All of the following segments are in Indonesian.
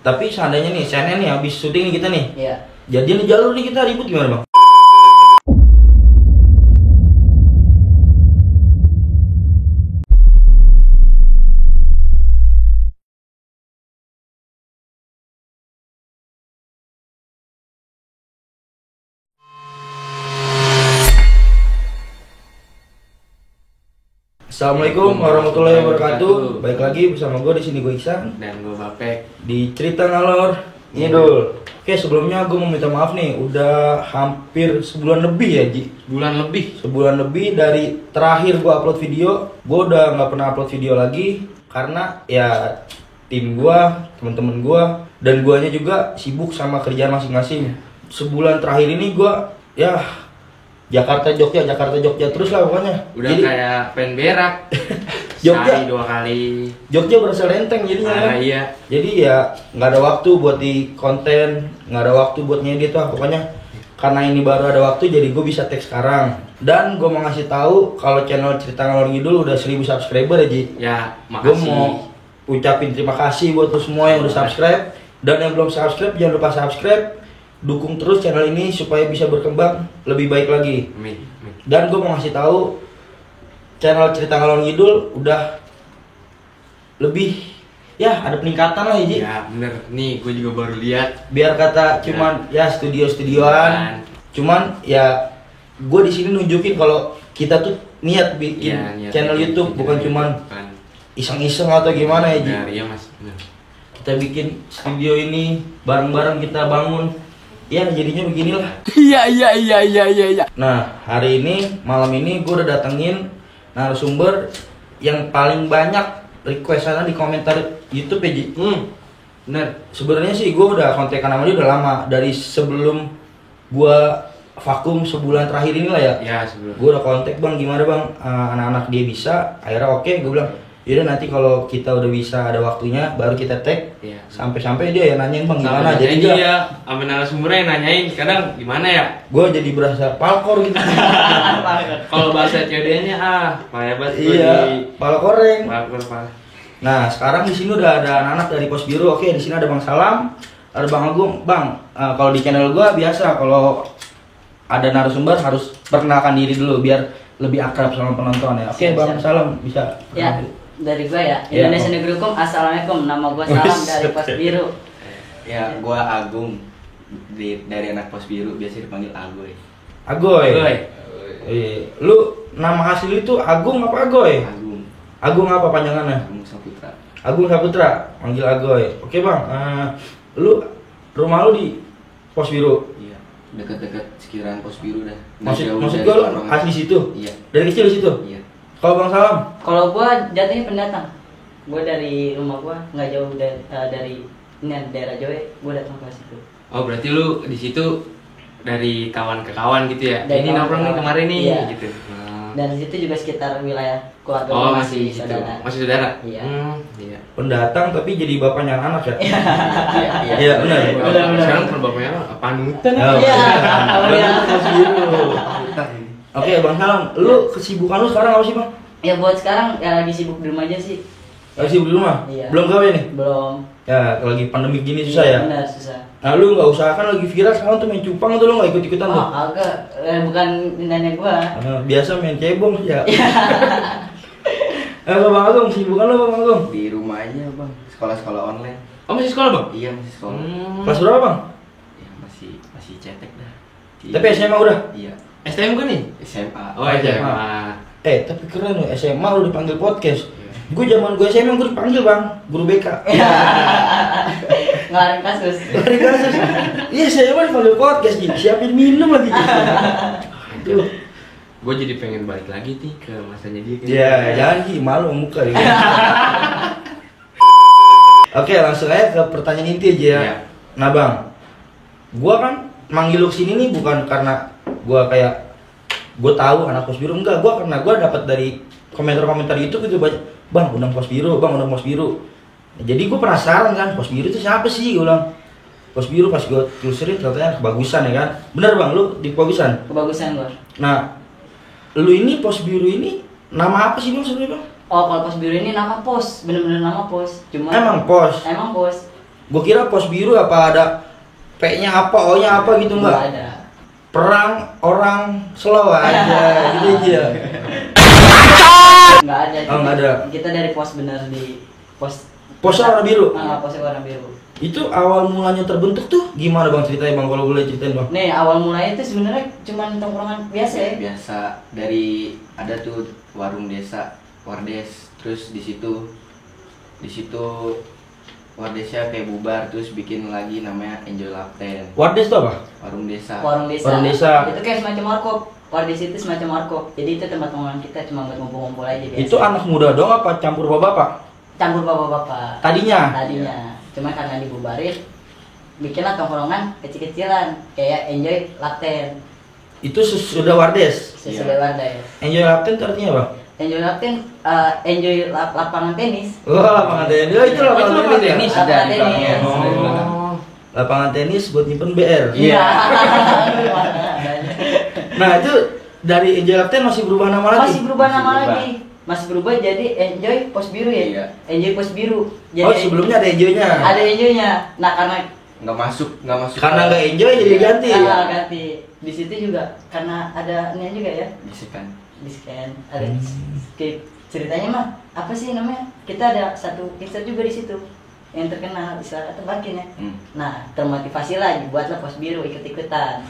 Tapi seandainya nih, CNN nih habis syuting nih kita nih. Iya. Jadian di jalur nih kita ribut gimana bang? Assalamualaikum warahmatullahi wabarakatuh. Baik lagi bersama gue di sini, gue Iksan dan gue Bapek di cerita ngalor ngidul. Oke, sebelumnya gue mau minta maaf nih, udah hampir sebulan lebih ya Ji. Sebulan lebih dari terakhir gue upload video. Gue udah nggak pernah upload video lagi karena ya tim gue, teman-teman gue, dan guanya juga sibuk sama kerjaan masing-masing. Sebulan terakhir ini gue ya Jakarta Jogja terus lah pokoknya. Udah jadi, kayak pengen berak. Jogja Sekali 2 kali. Jogja berasa lenteng jadinya kan. Iya. Jadi ya nggak ada waktu buat di konten, nggak ada waktu buat ngedit lah pokoknya. Karena ini baru ada waktu jadi gue bisa tag sekarang. Dan gue mau ngasih tahu kalau channel cerita ngalor ngidul udah 1000 subscriber ya Ji. Ya, Gue makasih. mau ucapin terima kasih buat lo semua yang udah subscribe. Dan yang belum subscribe jangan lupa subscribe. Dukung terus channel ini supaya bisa berkembang lebih baik lagi. Amin. Dan gue mau ngasih tahu channel cerita ngalor ngidul udah lebih ya ada peningkatan lah ya Ji. Ya bener, nih gue juga baru lihat. Biar kata cuman ya studio-studioan, cuman ya gue di sini nunjukin kalau kita tuh niat bikin niat channel bikin YouTube, bukan cuman bukan. iseng-iseng atau gimana ya Ji. Benar, iya Mas. Bener. Kita bikin studio ini bareng-bareng kita bangun. Ya jadinya beginilah. Iya. Nah hari ini malam ini gue udah datengin narasumber yang paling banyak requestannya di komentar YouTube ya Ji. Bener. Sebenarnya sih gue udah kontekan sama dia udah lama, dari sebelum gue vakum sebulan terakhir ini lah ya. Ya sebelum. Gue udah kontak, bang gimana bang, anak-anak dia bisa. Akhirnya oke, gue bilang yaudah nanti kalau kita udah bisa ada waktunya baru kita tag. Iya. Sampai-sampai dia yang nanyain bang gimana. Jadi Jadi dia sampai narasumbernya yang nanyain kadang gimana ya? gue jadi berasa palkor gitu. Kalau bahasa COD-nya payah banget gue Iya, di palkoreng. parah. Nah sekarang di sini udah ada anak-anak dari Pos Biru. Oke, di sini ada Bang Salam, ada Bang Agung. Bang, kalau di channel gua biasa kalau ada narasumber harus perkenalkan diri dulu biar lebih akrab sama penonton ya. Oke, Bang Siap. Salam bisa. Ya, dari gua ya. Ya, Indonesia Negeri Hukum. Assalamualaikum. Nama gua Salam dari Pos Biru. Ya, gua Agung dari anak Pos Biru, biasa dipanggil Agoy. Agoy. Agoy. Lu nama asli itu Agung apa Agoy? Agung, Agung apa panjangannya? Agung Saputra. Agung Saputra, panggil Agoy. Oke, Bang. Lu rumah lu di Pos Biru. Iya, dekat-dekat sekitaran Pos Biru dah. Maksud gua lu asli situ? Iya. Dari kecil di situ? Iya. Kalau Bang Salam? Kalau gua jatuhnya pendatang. Gua dari rumah gua nggak jauh dari ini daerah Joe. Gua datang ke situ. Oh berarti lu di situ dari kawan ke kawan gitu ya? Dari Ini kawan nongkrong ke nih kawan. kemarin nih Iya. gitu. Dan di situ juga sekitar wilayah keluarga Oh gua masih gitu. saudara. Masih saudara? Iya. Iya. Pendatang tapi jadi bapaknya anak ya? Iya. Iya benar. Benar. Sekarang kalau bapaknya panutan. Oh, Iya. benar. Pos Biru. Oke, Bang Salam, lu kesibukan lu sekarang apa sih, Bang? Ya buat sekarang ya lagi sibuk di rumah aja sih. Lagi sibuk di rumah? Iya. Belum gawe nih? Belum. Ya, lagi pandemi gini susah ya? Benar, susah. Nah, lu nggak usahakan lagi viral sekarang tuh main cupang tuh, lu nggak ikut-ikutan tuh? Oh, agak bukan nanya gua. Biasa main cebong sih ya. Bang Agung, sibukan lu Bang Agung? Di rumah aja, Bang. Sekolah-sekolah online. Oh masih sekolah bang? Iya, masih sekolah. Kelas berapa, Bang? Ya, masih cetek dah. Tapi SMA udah? Iya. STM kan nih? SMA. Oh SMA. Tapi keren lu, SMA lu dipanggil podcast. Iya. Gue zaman gue SMA gue dipanggil, Bang, guru BK. Ngelarin kasus. Dari kasus. Iya, saya mah dipanggil podcast, Ji. Siapin minum lagi, Ji. Aduh. Gue jadi pengen balik lagi nih ke masanya dia. Ya, jangan Ji, malu muka ya. Oke, langsung aja ke pertanyaan inti aja ya. Iya. Nah, Bang, gua kan manggil lu kesini nih bukan karena gua kayak gua tahu anak Pos Biru, enggak, gua karena gua dapat dari komentar-komentar YouTube itu banyak, "Bang, undang Pos Biru, Bang, undang Pos Biru." Nah, jadi gua penasaran kan, Pos Biru itu siapa sih? Gua bilang, Pos Biru pas gua telusurin katanya kebagusan ya kan. Bener, Bang, lu di kebagusan? Kebagusan gua. Nah, lu ini Pos Biru ini nama apa sih, Bang, sebenarnya, Bang? Oh, kalau Pos Biru ini nama pos, bener-bener nama pos. Cuma Emang pos? Emang pos. Gue kira pos biru apa ada P-nya apa, O-nya apa gitu Nggak enggak? ada. Perang orang slow aja gitu aja. Nggak ada. Oh, nggak ada. Kita dari pos bener di pos. Posnya warna biru. Posnya warna biru. Itu awal mulanya terbentuk tuh gimana Bang ceritanya Bang, kalau boleh ceritain Bang? Nih awal mulanya itu sebenarnya cuma tongkrongan biasa ya. Biasa dari ada tuh warung desa, Wardes, terus di situ Wardesnya kayak bubar, terus bikin lagi namanya Enjoy Lapten, Wardes itu apa? warung desa. Warung desa. Warung desa. Itu kayak semacam warkop. Wardes itu semacam warkop. Jadi itu tempat tongkrongan kita cuma buat ngumpul-ngumpul aja biasa. Itu anak muda dong apa campur bapak-bapak? Campur bapak-bapak. Tadinya. Cuma karena dibubarin bikinlah tongkrongan kecil-kecilan kayak Enjoy Lapten. Itu sudah Wardes. Sesuai Wardes. Enjoy Lapten itu artinya apa? Enjoy Lapten, enjoy lapangan tenis. Wah, lapangan tenis. Oh, itu lapangan lapangan tenis. tenis. Ya? Ada di Lapangan belakangnya. tenis. Oh. Lapangan tenis buat nyimpen BR. Iya. Nah, itu dari Enjoy Lapten masih berubah nama lagi. Masih berubah nama Masih berubah. lagi. Masih berubah jadi Enjoy Pos Biru ya. Iya. Enjoy Pos Biru. Jadi Oh, sebelumnya ada Enjoy-nya. ada Enjoy-nya. Nah, karena Nggak masuk. Karena nggak enjoy jadi ganti. ganti. Di situ juga karena ada ini juga ya. Bisikan. Di-scan ada kayak ceritanya mah apa sih namanya? Kita ada satu kister juga di situ yang terkenal istilah kata Bakin ya. Nah, termotivasi lah buatlah Pos Biru ikut-ikutan.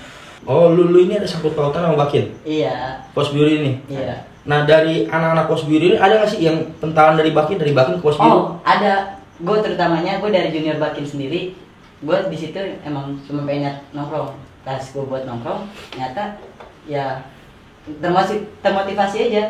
Oh, lu ini ada sangkut pautan sama Bakin. Iya. Pos Biru ini. Iya. Nah, dari anak-anak Pos Biru ini ada nggak sih yang pentalan dari Bakin ke Pos Biru? Oh, ada. Gue terutamanya gue dari junior Bakin sendiri. Gue di situ emang cuma pengen nongkrong. Pas gue buat nongkrong, nyata ya termotivasi aja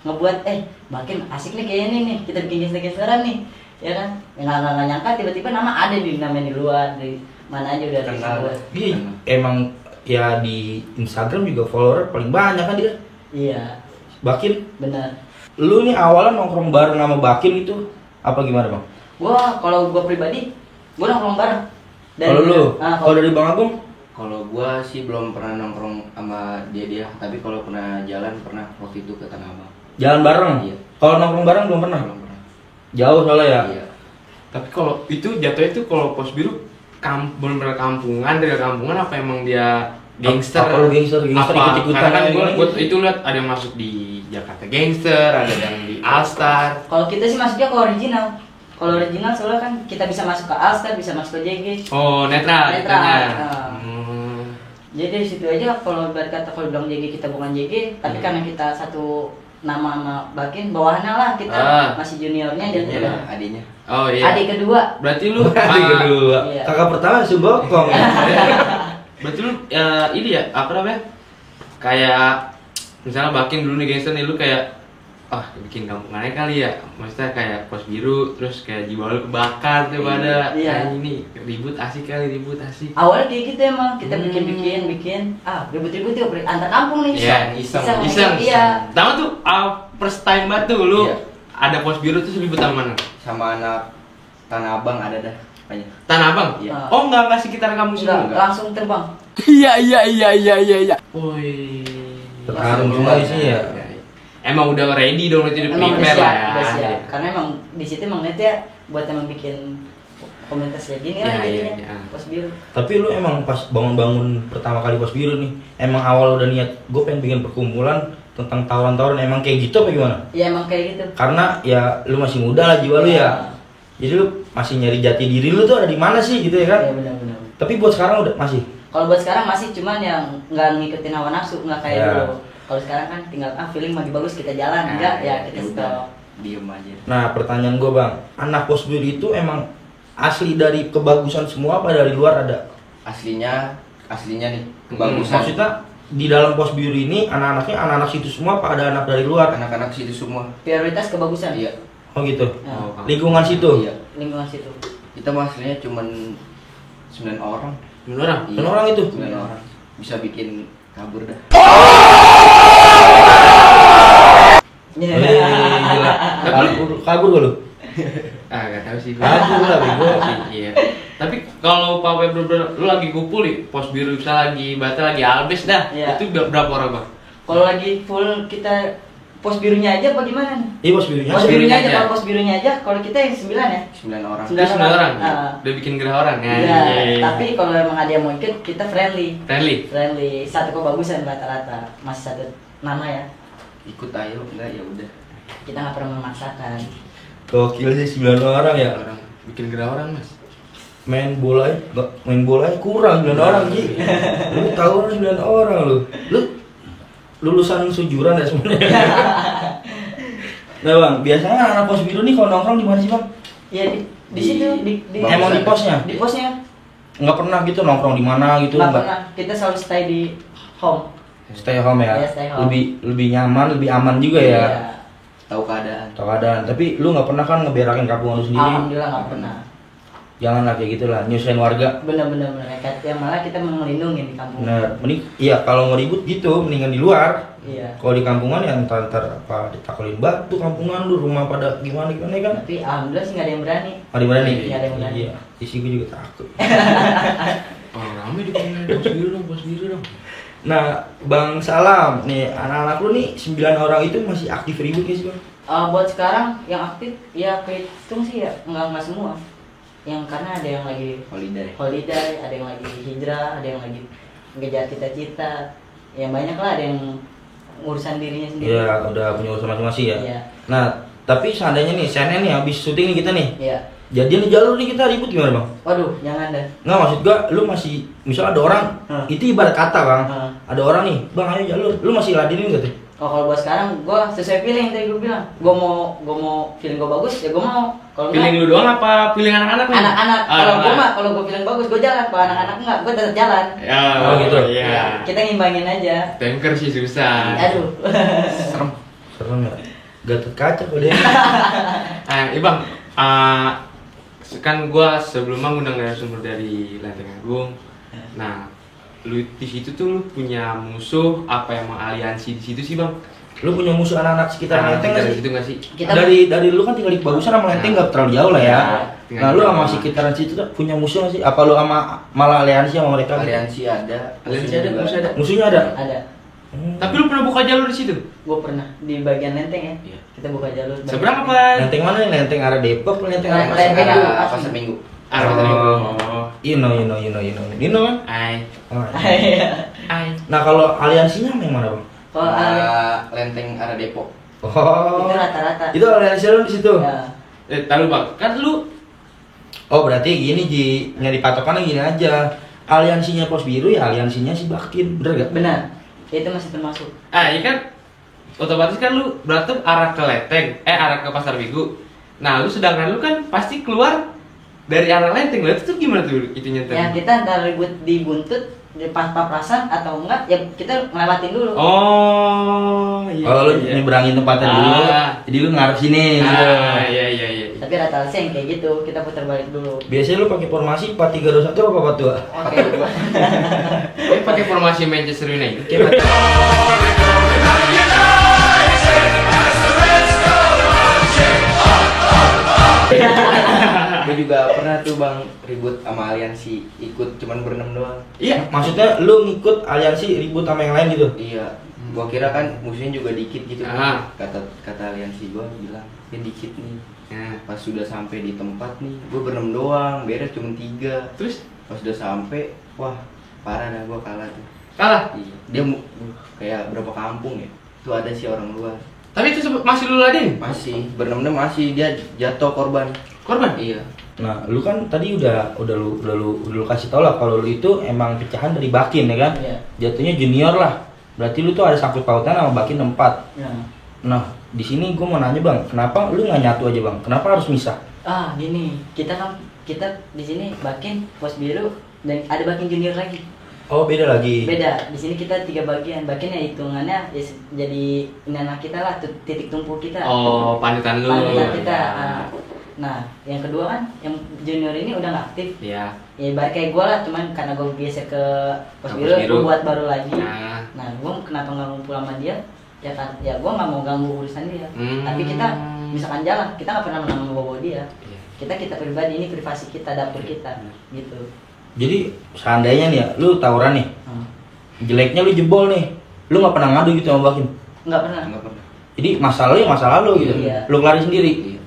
ngebuat Bakin asik nih kayak ini nih, kita bikin geser-geseran nih, ya kan? Nggak nyangka tiba-tiba nama ada di namanya di luar, di mana aja udah Kenal. disebut. Iya, emang ya di Instagram juga follower paling banyak kan dia. Iya, Bakin, benar. lu nih awalnya nongkrong bareng sama Bakin itu apa gimana Bang? Kalau gue pribadi, gue nongkrong bareng. Kalau lu, kalau dari Bang Agung? Kalau gua sih belum pernah nongkrong sama dia, tapi kalau pernah jalan pernah waktu itu ke Tanah Abang. Jalan bareng? Iya. Kalau nongkrong bareng belum pernah? Belum pernah. Jauh soalnya ya? Iya. Tapi kalau itu jatuhnya itu kalau Pos Biru bener-bener kampungan, dari kampungan apa emang dia gangster? Apa lu gangster ikut-ikutan? Karena kan kayak gue gini? itu lihat ada yang masuk di Jakarta Gangster, ada yang di All Star. Kalau kita sih masuknya ke original. Kalau original soalnya kan kita bisa masuk ke Alstar, bisa masuk ke JG. Oh, netral. Netral, itunya. ah. Hmm. Jadi dari situ aja kalau berkata kalau bilang JG kita bukan JG, tapi karena kita satu nama sama Bakin, bawahannya lah kita masih juniornya dan Iya, adiknya. Oh iya. adik kedua. Berarti lu Adik kedua. Iya. Kakak pertama Sumbokong. Berarti lu ini ya apa namanya? Kayak misalnya Bakin dulu nih gangster nih, lu kayak bikin kampungannya kali ya, maksudnya kayak Pos Biru terus kayak jiwa lu kebakar tuh pada Iya. ini ribut asik kali, ribut asik. Awalnya kayak gitu emang kita bikin ribut-ribut yuk antar kampung nih. Iya, iseng. Iya. Pertama tuh first time banget tuh lu Iya. ada Pos Biru tuh ribut sama mana? Sama anak Tanah Abang ada dah. Banyak. Tanah Abang? Iya. Oh enggak sekitar kamu sih? Enggak, langsung terbang. Iya. Woi. Terharu semua isinya ya. Emang udah ready dong, itu udah Emang prepare lah ya. udah siap. Karena emang di situ emang netnya buat emang bikin komunitas kayak gini lah Iya, jadinya. iya. Pos Biru. Tapi lu emang pas bangun-bangun pertama kali Pos Biru nih, emang awal udah niat gue pengen bikin perkumpulan tentang tawuran-tawuran, emang kayak gitu apa gimana? Ya emang kayak gitu. Karena ya lu masih muda lah jiwa lu ya. Jadi lu masih nyari jati diri lu tuh ada di mana sih gitu ya kan? Iya benar-benar. Tapi buat sekarang udah masih. Kalau buat sekarang masih cuman yang nggak ngikutin hawa nafsu, nggak kayak Ya. dulu. Kalau sekarang kan tinggal feeling lagi bagus kita jalan, enggak ya kita stop. Diem aja. Nah pertanyaan gue Bang, anak Pos Biru itu emang asli dari kebagusan semua apa dari luar ada? Aslinya nih kebagusan. Maksudnya di dalam Pos Biru ini anak-anaknya anak-anak situ semua apa ada anak dari luar? Anak-anak situ semua. Prioritas kebagusan. Iya. Oh gitu. Ya, Oh, Lingkungan situ. Iya. lingkungan situ. Kita mah aslinya cuman 9 orang. Menurut orang? Berapa orang itu? 9 orang. Bisa bikin kabur dah. Iya. Gila. Kabur gak lu? Gak tahu sih. Kabur lah bego. Iya. Tapi kalau Pak Web lu lagi kumpul nih, Pos Biru bisa lagi, Bata lagi Albes dah. Iya. Itu berapa orang Bang? Kalau lagi full kita pos birunya aja apa gimana nih? Iya pos birunya. Pos aja. birunya aja, aja. kalau pos birunya aja, kalau kita yang 9 ya. 9 orang. Sembilan. Terus 9 orang. Ah. Udah bikin gerah orang ya. Iya, tapi kalau emang ada yang mau ikut, kita friendly. Friendly. Satu kebagusan rata-rata, masih satu nama ya. Ikut ayo, enggak ya udah. Kita nggak pernah memaksakan. Gokil sih 9 orang ya. Orang bikin gerah orang, Mas. Main bola kurang 9 orang Ji. Lu tahu 9 orang lu. Lu lulusan sujuran ya sebenarnya. Nah bang, biasanya anak pos biru nih kalau nongkrong di mana sih bang? Ya di situ di Emang di posnya? Di posnya. Nggak pernah gitu nongkrong di mana gitu? Nggak pernah. Kita selalu stay di home. Stay home ya. Iya, stay home. Lebih nyaman, lebih aman juga ya. Iya. Tahu keadaan. Tahu keadaan. Tapi lu nggak pernah kan ngeberakin kampung lu sendiri? Alhamdulillah nggak pernah. Janganlah kayak gitulah, nyusahin warga. Bener-bener mereka yang malah kita mau melindungi di kampung. Bener, iya kalau mau ribut gitu mendingan di luar. Iya. Kalau di kampungan ya ntar apa ditakulin batu kampungan lu, rumah pada gimana ya kan? Tapi alhamdulillah sih nggak ada yang berani. Ada berani? Nggak ada yang berani. Iya, isi gue juga takut. Oh, rame di bos biru dong. Nah, Bang Salam, nih anak-anak lu nih 9 orang itu masih aktif ribut ya sih bang? Buat sekarang yang aktif ya kehitung sih ya nggak semua. Yang karena ada yang lagi holiday, ada yang lagi hijrah, ada yang lagi ngejar cita-cita. Yang banyak lah, ada yang urusan dirinya sendiri. Iya, udah punya urusan masing-masing ya. Iya. Nah, tapi seandainya nih, nih habis syuting nih kita nih. Iya. Jadian di jalur nih kita ribut gimana bang? Waduh, jangan dah. Nggak, maksud gua, lu masih, misalnya ada orang, itu ibarat kata bang. Ada orang nih, bang ayo jalur, lu masih ladenin gak tuh? Oh, kalau buat sekarang, gue sesuai feeling tadi gue bilang. Gue mau feeling gue bagus, ya gue mau. Kalau Feeling lu doang apa feeling anak-anak nih? anak-anak. Kalau gue feeling bagus, gue jalan. Kalau anak-anak enggak, gue tetap jalan. Ya, Oh, gitu? Iya. Kita ngimbangin aja. Tanker sih susah. Aduh. Serem ya? Gatot kaca kok dia. Bang, kan gua sebelumnya ngundang narasumber dari Lenteng Agung. Nah, lu di situ tuh lu punya musuh apa emang aliansi di situ sih bang? Lu punya musuh anak-anak sekitar Lenteng nggak sih? Situ nggak sih? Dari lu kan tinggal di Bagusan sama Lenteng nggak terlalu jauh lah ya. Tinggal Nah, lu di sama bawah. sekitaran situ tuh punya musuh nggak sih? Apa lu sama malah aliansi sama mereka? Aliansi ada. Aliansi ada, juga musuh ada. Musuhnya ada. Ada. Tapi lu pernah buka jalur di situ? Gue pernah di bagian Lenteng ya. Iya. Kita buka jalur. Seberang apa? Lenteng mana nih? Lenteng arah Depok, Lenteng arah Lenteng mana? Agung. Pasar Minggu. Oh. You know kan? Ai. Oh, Iya. Ai. nah kalau aliansinya yang mana bang? Kalau Lenteng arah Depok. Oh, itu rata-rata. itu aliansi lu di situ. Ya. Tahu bang, kan lu Oh berarti gini Ji, nyari patokannya gini aja. Aliansinya Pos Biru ya aliansinya si Bakin, bener gak? Benar. Itu masih termasuk. iya kan otomatis kan lu berarti arah ke Lenteng, arah ke Pasar Minggu. Nah, lu sedangkan lu kan pasti keluar dari arah Lenteng. Lah itu tuh gimana tuh itunya tuh? Ya kita antara ribut di buntut di papasan atau enggak ya kita ngelewatin dulu. Oh, iya. Oh lu nyeberangin tempatnya dulu, jadi lu ngarep sini. gitu. Iya. Tapi rata-rata sih yang kayak gitu, kita putar balik dulu. Biasanya lu pakai formasi 4-3-2-1 apa 4-2? Oke. Tapi pakai formasi Manchester United. Gue juga pernah tuh bang ribut sama aliansi, ikut cuman berenam doang. Iya. Maksudnya lu ngikut aliansi ribut sama yang lain gitu? Iya. Gua kira kan musuhnya juga dikit gitu. Ah. Kata aliansi gua bilang, "Ya dikit nih." Nah, Pas sudah sampai di tempat nih, gua berenam doang, beres cuma 3. terus Pas udah sampai, wah parah dah gua kalah tuh. kalah. Iya. Dia kayak berapa kampung ya? Tuh ada sih orang luar. Tapi itu masih lu ladenin? Masih berenam masih dia jatuh korban. Korban? Iya. Nah, lu kan tadi udah lu kasih tau lah kalau lu itu emang pecahan dari Bakin ya kan? Iya. Jatuhnya junior lah. Berarti lu tuh ada sangkut pautan sama Bakin 4. Ya. Nah, di sini gue mau nanya bang, kenapa lu nggak nyatu aja bang? Kenapa harus misah? Gini, kita di sini Bakin, Pos Biru dan ada Bakin junior lagi. Oh beda lagi. Beda. Di sini kita 3 bagian. Bakin ya hitungannya ya jadi ini anak kita lah, titik tumpu kita. Oh, panutan lu. Panutan kita. Nah, yang kedua kan yang junior ini udah nggak aktif. Iya. Ya ibarat kayak gue lah, cuman karena gue geser ke Pos Ke Biru, Pos Biru. gue buat baru lagi. Nah. Gue kenapa nggak ngumpul sama dia? Ya kan, ya gue nggak mau ganggu urusan dia. Tapi kita misalkan jalan, kita nggak pernah menang bawa dia. Iya. Kita pribadi, ini privasi kita, dapur kita, gitu. Jadi seandainya nih ya, lu tawuran nih, Hmm. jeleknya lu jebol nih, lu nggak pernah ngadu gitu sama Bakin? Nggak pernah. Enggak pernah. Jadi masalah lu ya masalah lu gitu. Iya. Lu kelari sendiri. Iya.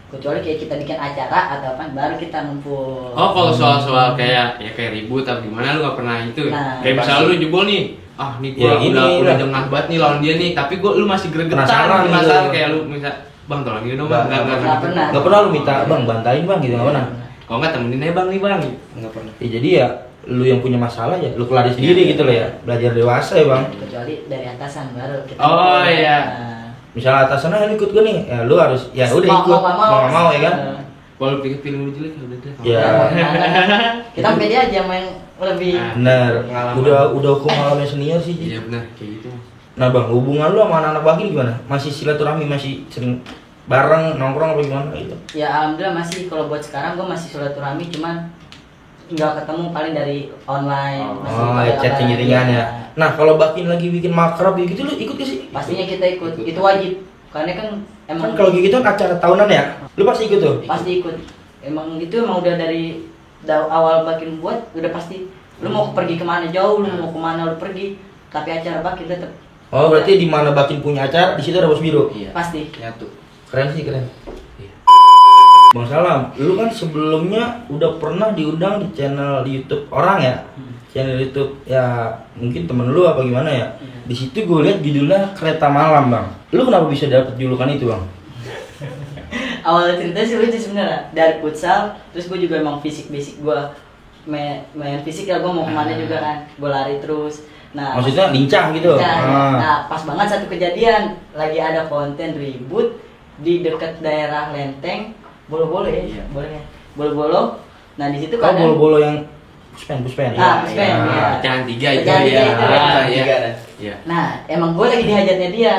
Kecuali kayak kita bikin acara atau apa baru kita ngumpul. Oh, kalau soal kayak ribut atau gimana lu gak pernah itu. Nah, kayak misalnya lu jebol nih. Ah, nih Ya, gua ini udah lah. jengah banget nih lawan dia nih, tapi lu masih gregetan, Penasaran gitu. kayak lu misal, "Bang, tolong gini dong, Bang." Nggak pernah. Gak pernah lu minta, "Bang, bantain Bang," gitu enggak pernah. Kalau enggak temenin aja Bang nih, Bang. Nggak pernah. Ya jadi ya lu yang punya masalah ya lu kelari sendiri gitu loh ya. Belajar dewasa ya, Bang. Kecuali dari atasan baru kita. Oh, iya. Nah, Misalnya atasannya ikut gue nih, ya lu harus ya udah mau ikut. nggak mau. Mau nggak mau ya kan? Kalau pikir film lu jelek ya udah deh. Ya. Kita beda aja main lebih. Nah. Bener. Pengalaman. Udah hukum alamnya senior sih. Ji. Iya benar, kayak gitu. Nah bang, hubungan lu sama anak-anak Bagi gimana? Masih silaturahmi, masih sering bareng nongkrong apa gimana gitu? Ya alhamdulillah masih, kalau buat sekarang gue masih silaturahmi, cuman nggak ketemu paling dari online. Masih Oh, kabar-kabaran. chatting ringan ya. Nah kalau Bakin lagi bikin makrab gitu lu ikut gak sih? Pastinya kita ikut, itu wajib. Karena kan Kan emang kalau gitu kan acara tahunan ya, lu pasti ikut tuh. pasti ikut. Emang itu emang udah dari awal Bakin buat udah pasti. Lu mau pergi kemana jauh, lu mau kemana lu pergi, tapi acara Bakin tetap Oh berarti di mana Bakin punya acara, di situ ada bos biru. Iya. pasti. Nyatu. Keren sih keren. Bang Salam, lu kan sebelumnya udah pernah diundang di channel di YouTube orang ya? Channel YouTube ya mungkin temen lu apa gimana ya? Di situ gue lihat judulnya Kereta Malam bang. Lu kenapa bisa dapet julukan itu bang? Awal cerita sih lucu sebenarnya, dari futsal, terus gue juga emang fisik basic gue main fisik ya, gue mau kemana juga kan, gue lari terus. Nah, Maksudnya lincah gitu? Nah, pas banget satu kejadian, lagi ada konten ribut di dekat daerah Lenteng, Bolo-Bolo ya, Iya. boleh ya, Bolo-Bolo. Nah di situ Kau kan, bolo-bolo yang puspen. Ah, puspen, iya. Pecahan 3 itu Pecahan ya. tiga itu ya. Ah, iya. Tiga dah. Iya. nah emang gue lagi di hajatnya dia,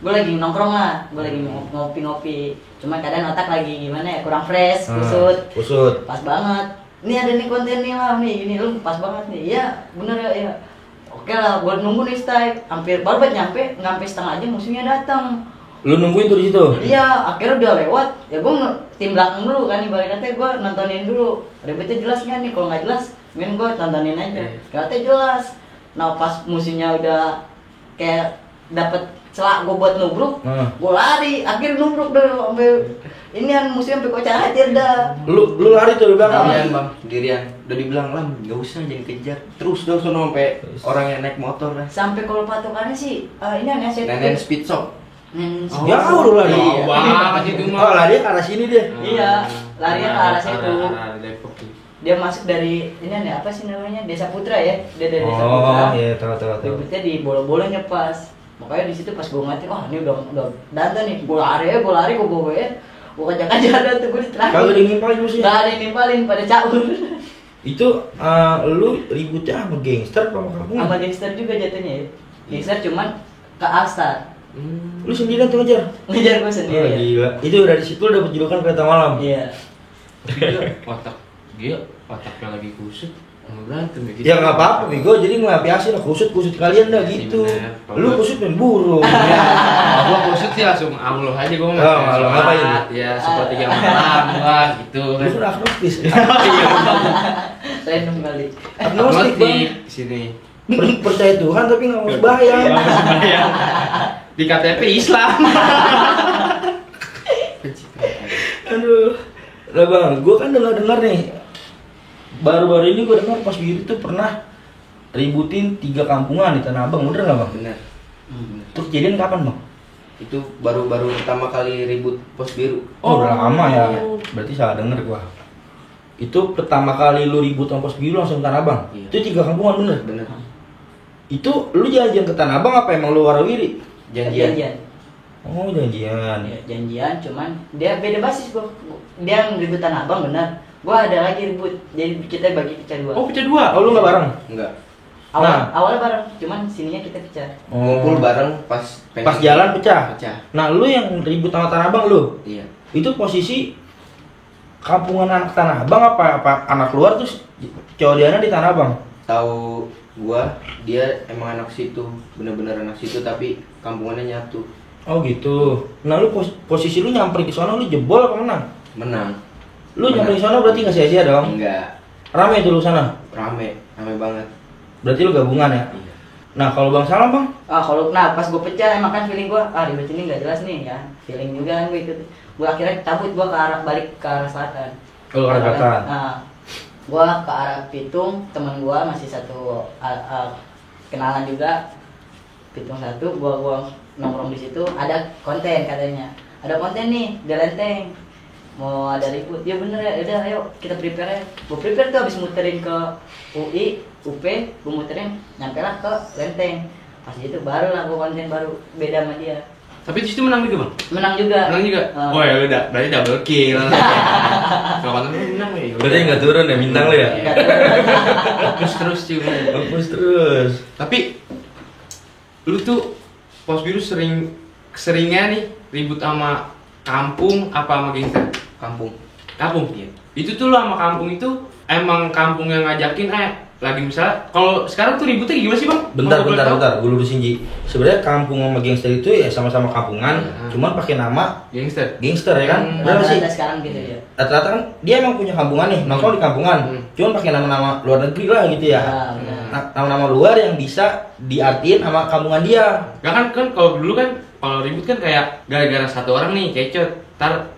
gue lagi nongkrong lah, gue lagi ngopi-ngopi, cuma kadang otak lagi gimana ya, kurang fresh, kusut, pas banget. Ini ada nih konten nih lah, nih ini lu pas banget nih, iya bener ya, iya. Oke lah, gue nunggu nih stay, hampir baru nyampe, nggak sampai setengah jam musuhnya datang. Lu nungguin tuh di situ? Iya, akhirnya udah lewat. Ya gue tim belakang dulu kan, ibaratnya gue nontonin dulu. Ribetnya jelas nggak nih? Kalau nggak jelas, main gue tontonin aja. Katanya jelas. Nah pas musuhnya udah kayak dapet celak gue buat nubruk, gue lari. Akhirnya nubruk deh sampai ini kan musuhnya sampai kocak hadir dah. Lu lari tuh di belakang? Dirian bang, dirian. Udah dibilang Lam, nggak usah jangan kejar. Terus dong sono sampai orang yang naik motor dah. Sampai kalau patokannya sih, ini aneh sih. Nenen speed shop. Jauh lu lari. Oh, banget itu Oh mah. lari ke arah sini dia. Iya, larinya ke arah situ. Arah Depok. Dia masuk dari ini aneh apa sih namanya, Desa Putra ya. Dia dari Desa Putra. Oh iya tahu. Ributnya di bola-bolanya pas. Makanya di situ pas gue ngatin, wah ini udah dandan nih. Gue lari, gue bawain. Gue kejar-kejar tuh, gue diterakhir. Kagak ada yang nimpalin musuhnya? Gak ada yang nimpalin, pada caur. Itu lu ributnya sama gangster apa kamu? Sama gangster juga jatuhnya ya. Gangster cuman ke Alstar. Lu sendirian tuh ngejar? Ngejar gue Oh, sendiri ya. gila. Itu dari situ lu dapet julukan Kereta Malam. Iya. Otak dia otaknya lagi kusut. Mau berantem ya gitu. Ya nggak apa-apa, Bigo. Jadi ngelampiasin lah kusut kalian dah Iya, gitu. bener. Lu kusut main burung. Gua kusut sih langsung Allah aja gua mah. Oh, Allah, ngapain? Ya sepertiga malam gua gitu Lu kan. kan agnostis. Iya, Random kali. Agnostik bang. Sini. Percaya Tuhan tapi nggak mau bayar. Di KTP Islam. Aduh. Lah bang, gue kan dengar nih. Baru-baru ini gue dengar Pos Biru tuh pernah ributin 3 kampungan di Tanah Abang, bener nggak bang? Bener. Terus kejadian kapan bang? Itu baru pertama kali ribut Pos Biru. Oh, udah lama ya. Berarti salah denger gua. Itu pertama kali lu ribut sama Pos Biru langsung Tanah Abang. Iya. Itu 3 kampungan bener. Bener. Itu lu jalan-jalan ke Tanah Abang apa emang lu warawiri? Janjian. Oh, janjian. Ya, janjian, cuman dia beda basis gua. Dia ribut Tanah Abang benar. Gua ada lagi ribut. Jadi kita bagi pecah dua. Oh, pecah dua. Oh, lu nggak bareng? Enggak. Awalnya bareng, cuman sininya kita pecah. Ngumpul bareng pas Pas jalan pecah. Pecah. Nah, lu yang ribut sama Tanah Abang lu. Iya. Itu posisi kampungan anak Tanah Abang apa anak luar terus cowok Diana di Tanah Abang? Tahu gua dia emang anak situ, bener-bener anak situ tapi kampungannya nyatu. Oh gitu. Nah lu posisi lu nyamperin ke sana lu jebol apa menang? Menang. Lu nyamperin ke sana berarti nggak sia-sia dong? Enggak. Rame dulu sana. Rame banget. Berarti lu gabungan ya? Iya. Nah kalau Bang Salam Bang? Nah pas gue pecah emang kan feeling gue ribet ini nggak jelas nih ya, feeling juga kan gue ikut. Gue akhirnya cabut, gue balik ke arah selatan. Ke arah selatan. Nah, gue ke arah Pitung, teman gue masih satu kenalan juga, Pitung satu. Gue nongkrong di situ, ada konten katanya, ada konten nih di Lenteng, mau ada ribut. Ya bener ya, udah ayo kita prepare ya. Gue prepare tuh habis muterin ke UI, UP, gue muterin, nyampe lah ke Lenteng. Pas itu baru lah gue konten baru beda sama dia. Tapi di situ menang juga bang? Menang juga. Menang juga? Oh ya udah, berarti double kill. Kalau konten menang ya. Berarti nggak turun ya bintang lo ya? Terus cuy. Bagus terus. Tapi lu tuh Pos Biru seringnya nih ribut sama kampung apa sama gangster? Kampung. Kampung. Iya. Itu tuh lu sama kampung itu emang kampung yang ngajakin lagi misalnya kalau sekarang tuh ributnya gimana sih bang? Bentar, gue lurusin Ji. Sebenarnya kampung sama gangster itu ya sama-sama kampungan, cuman pakai nama Gangster ya kan? Berapa sih? Rata-rata sekarang gitu ya. Rata-rata kan dia emang punya kampungan nih, nongkrong di kampungan, cuman pakai nama-nama luar negeri lah gitu ya. Nama-nama luar yang bisa diartiin sama kampungan dia. Gak kan kalau dulu kan kalau ribut kan kayak gara-gara satu orang nih kecot, ntar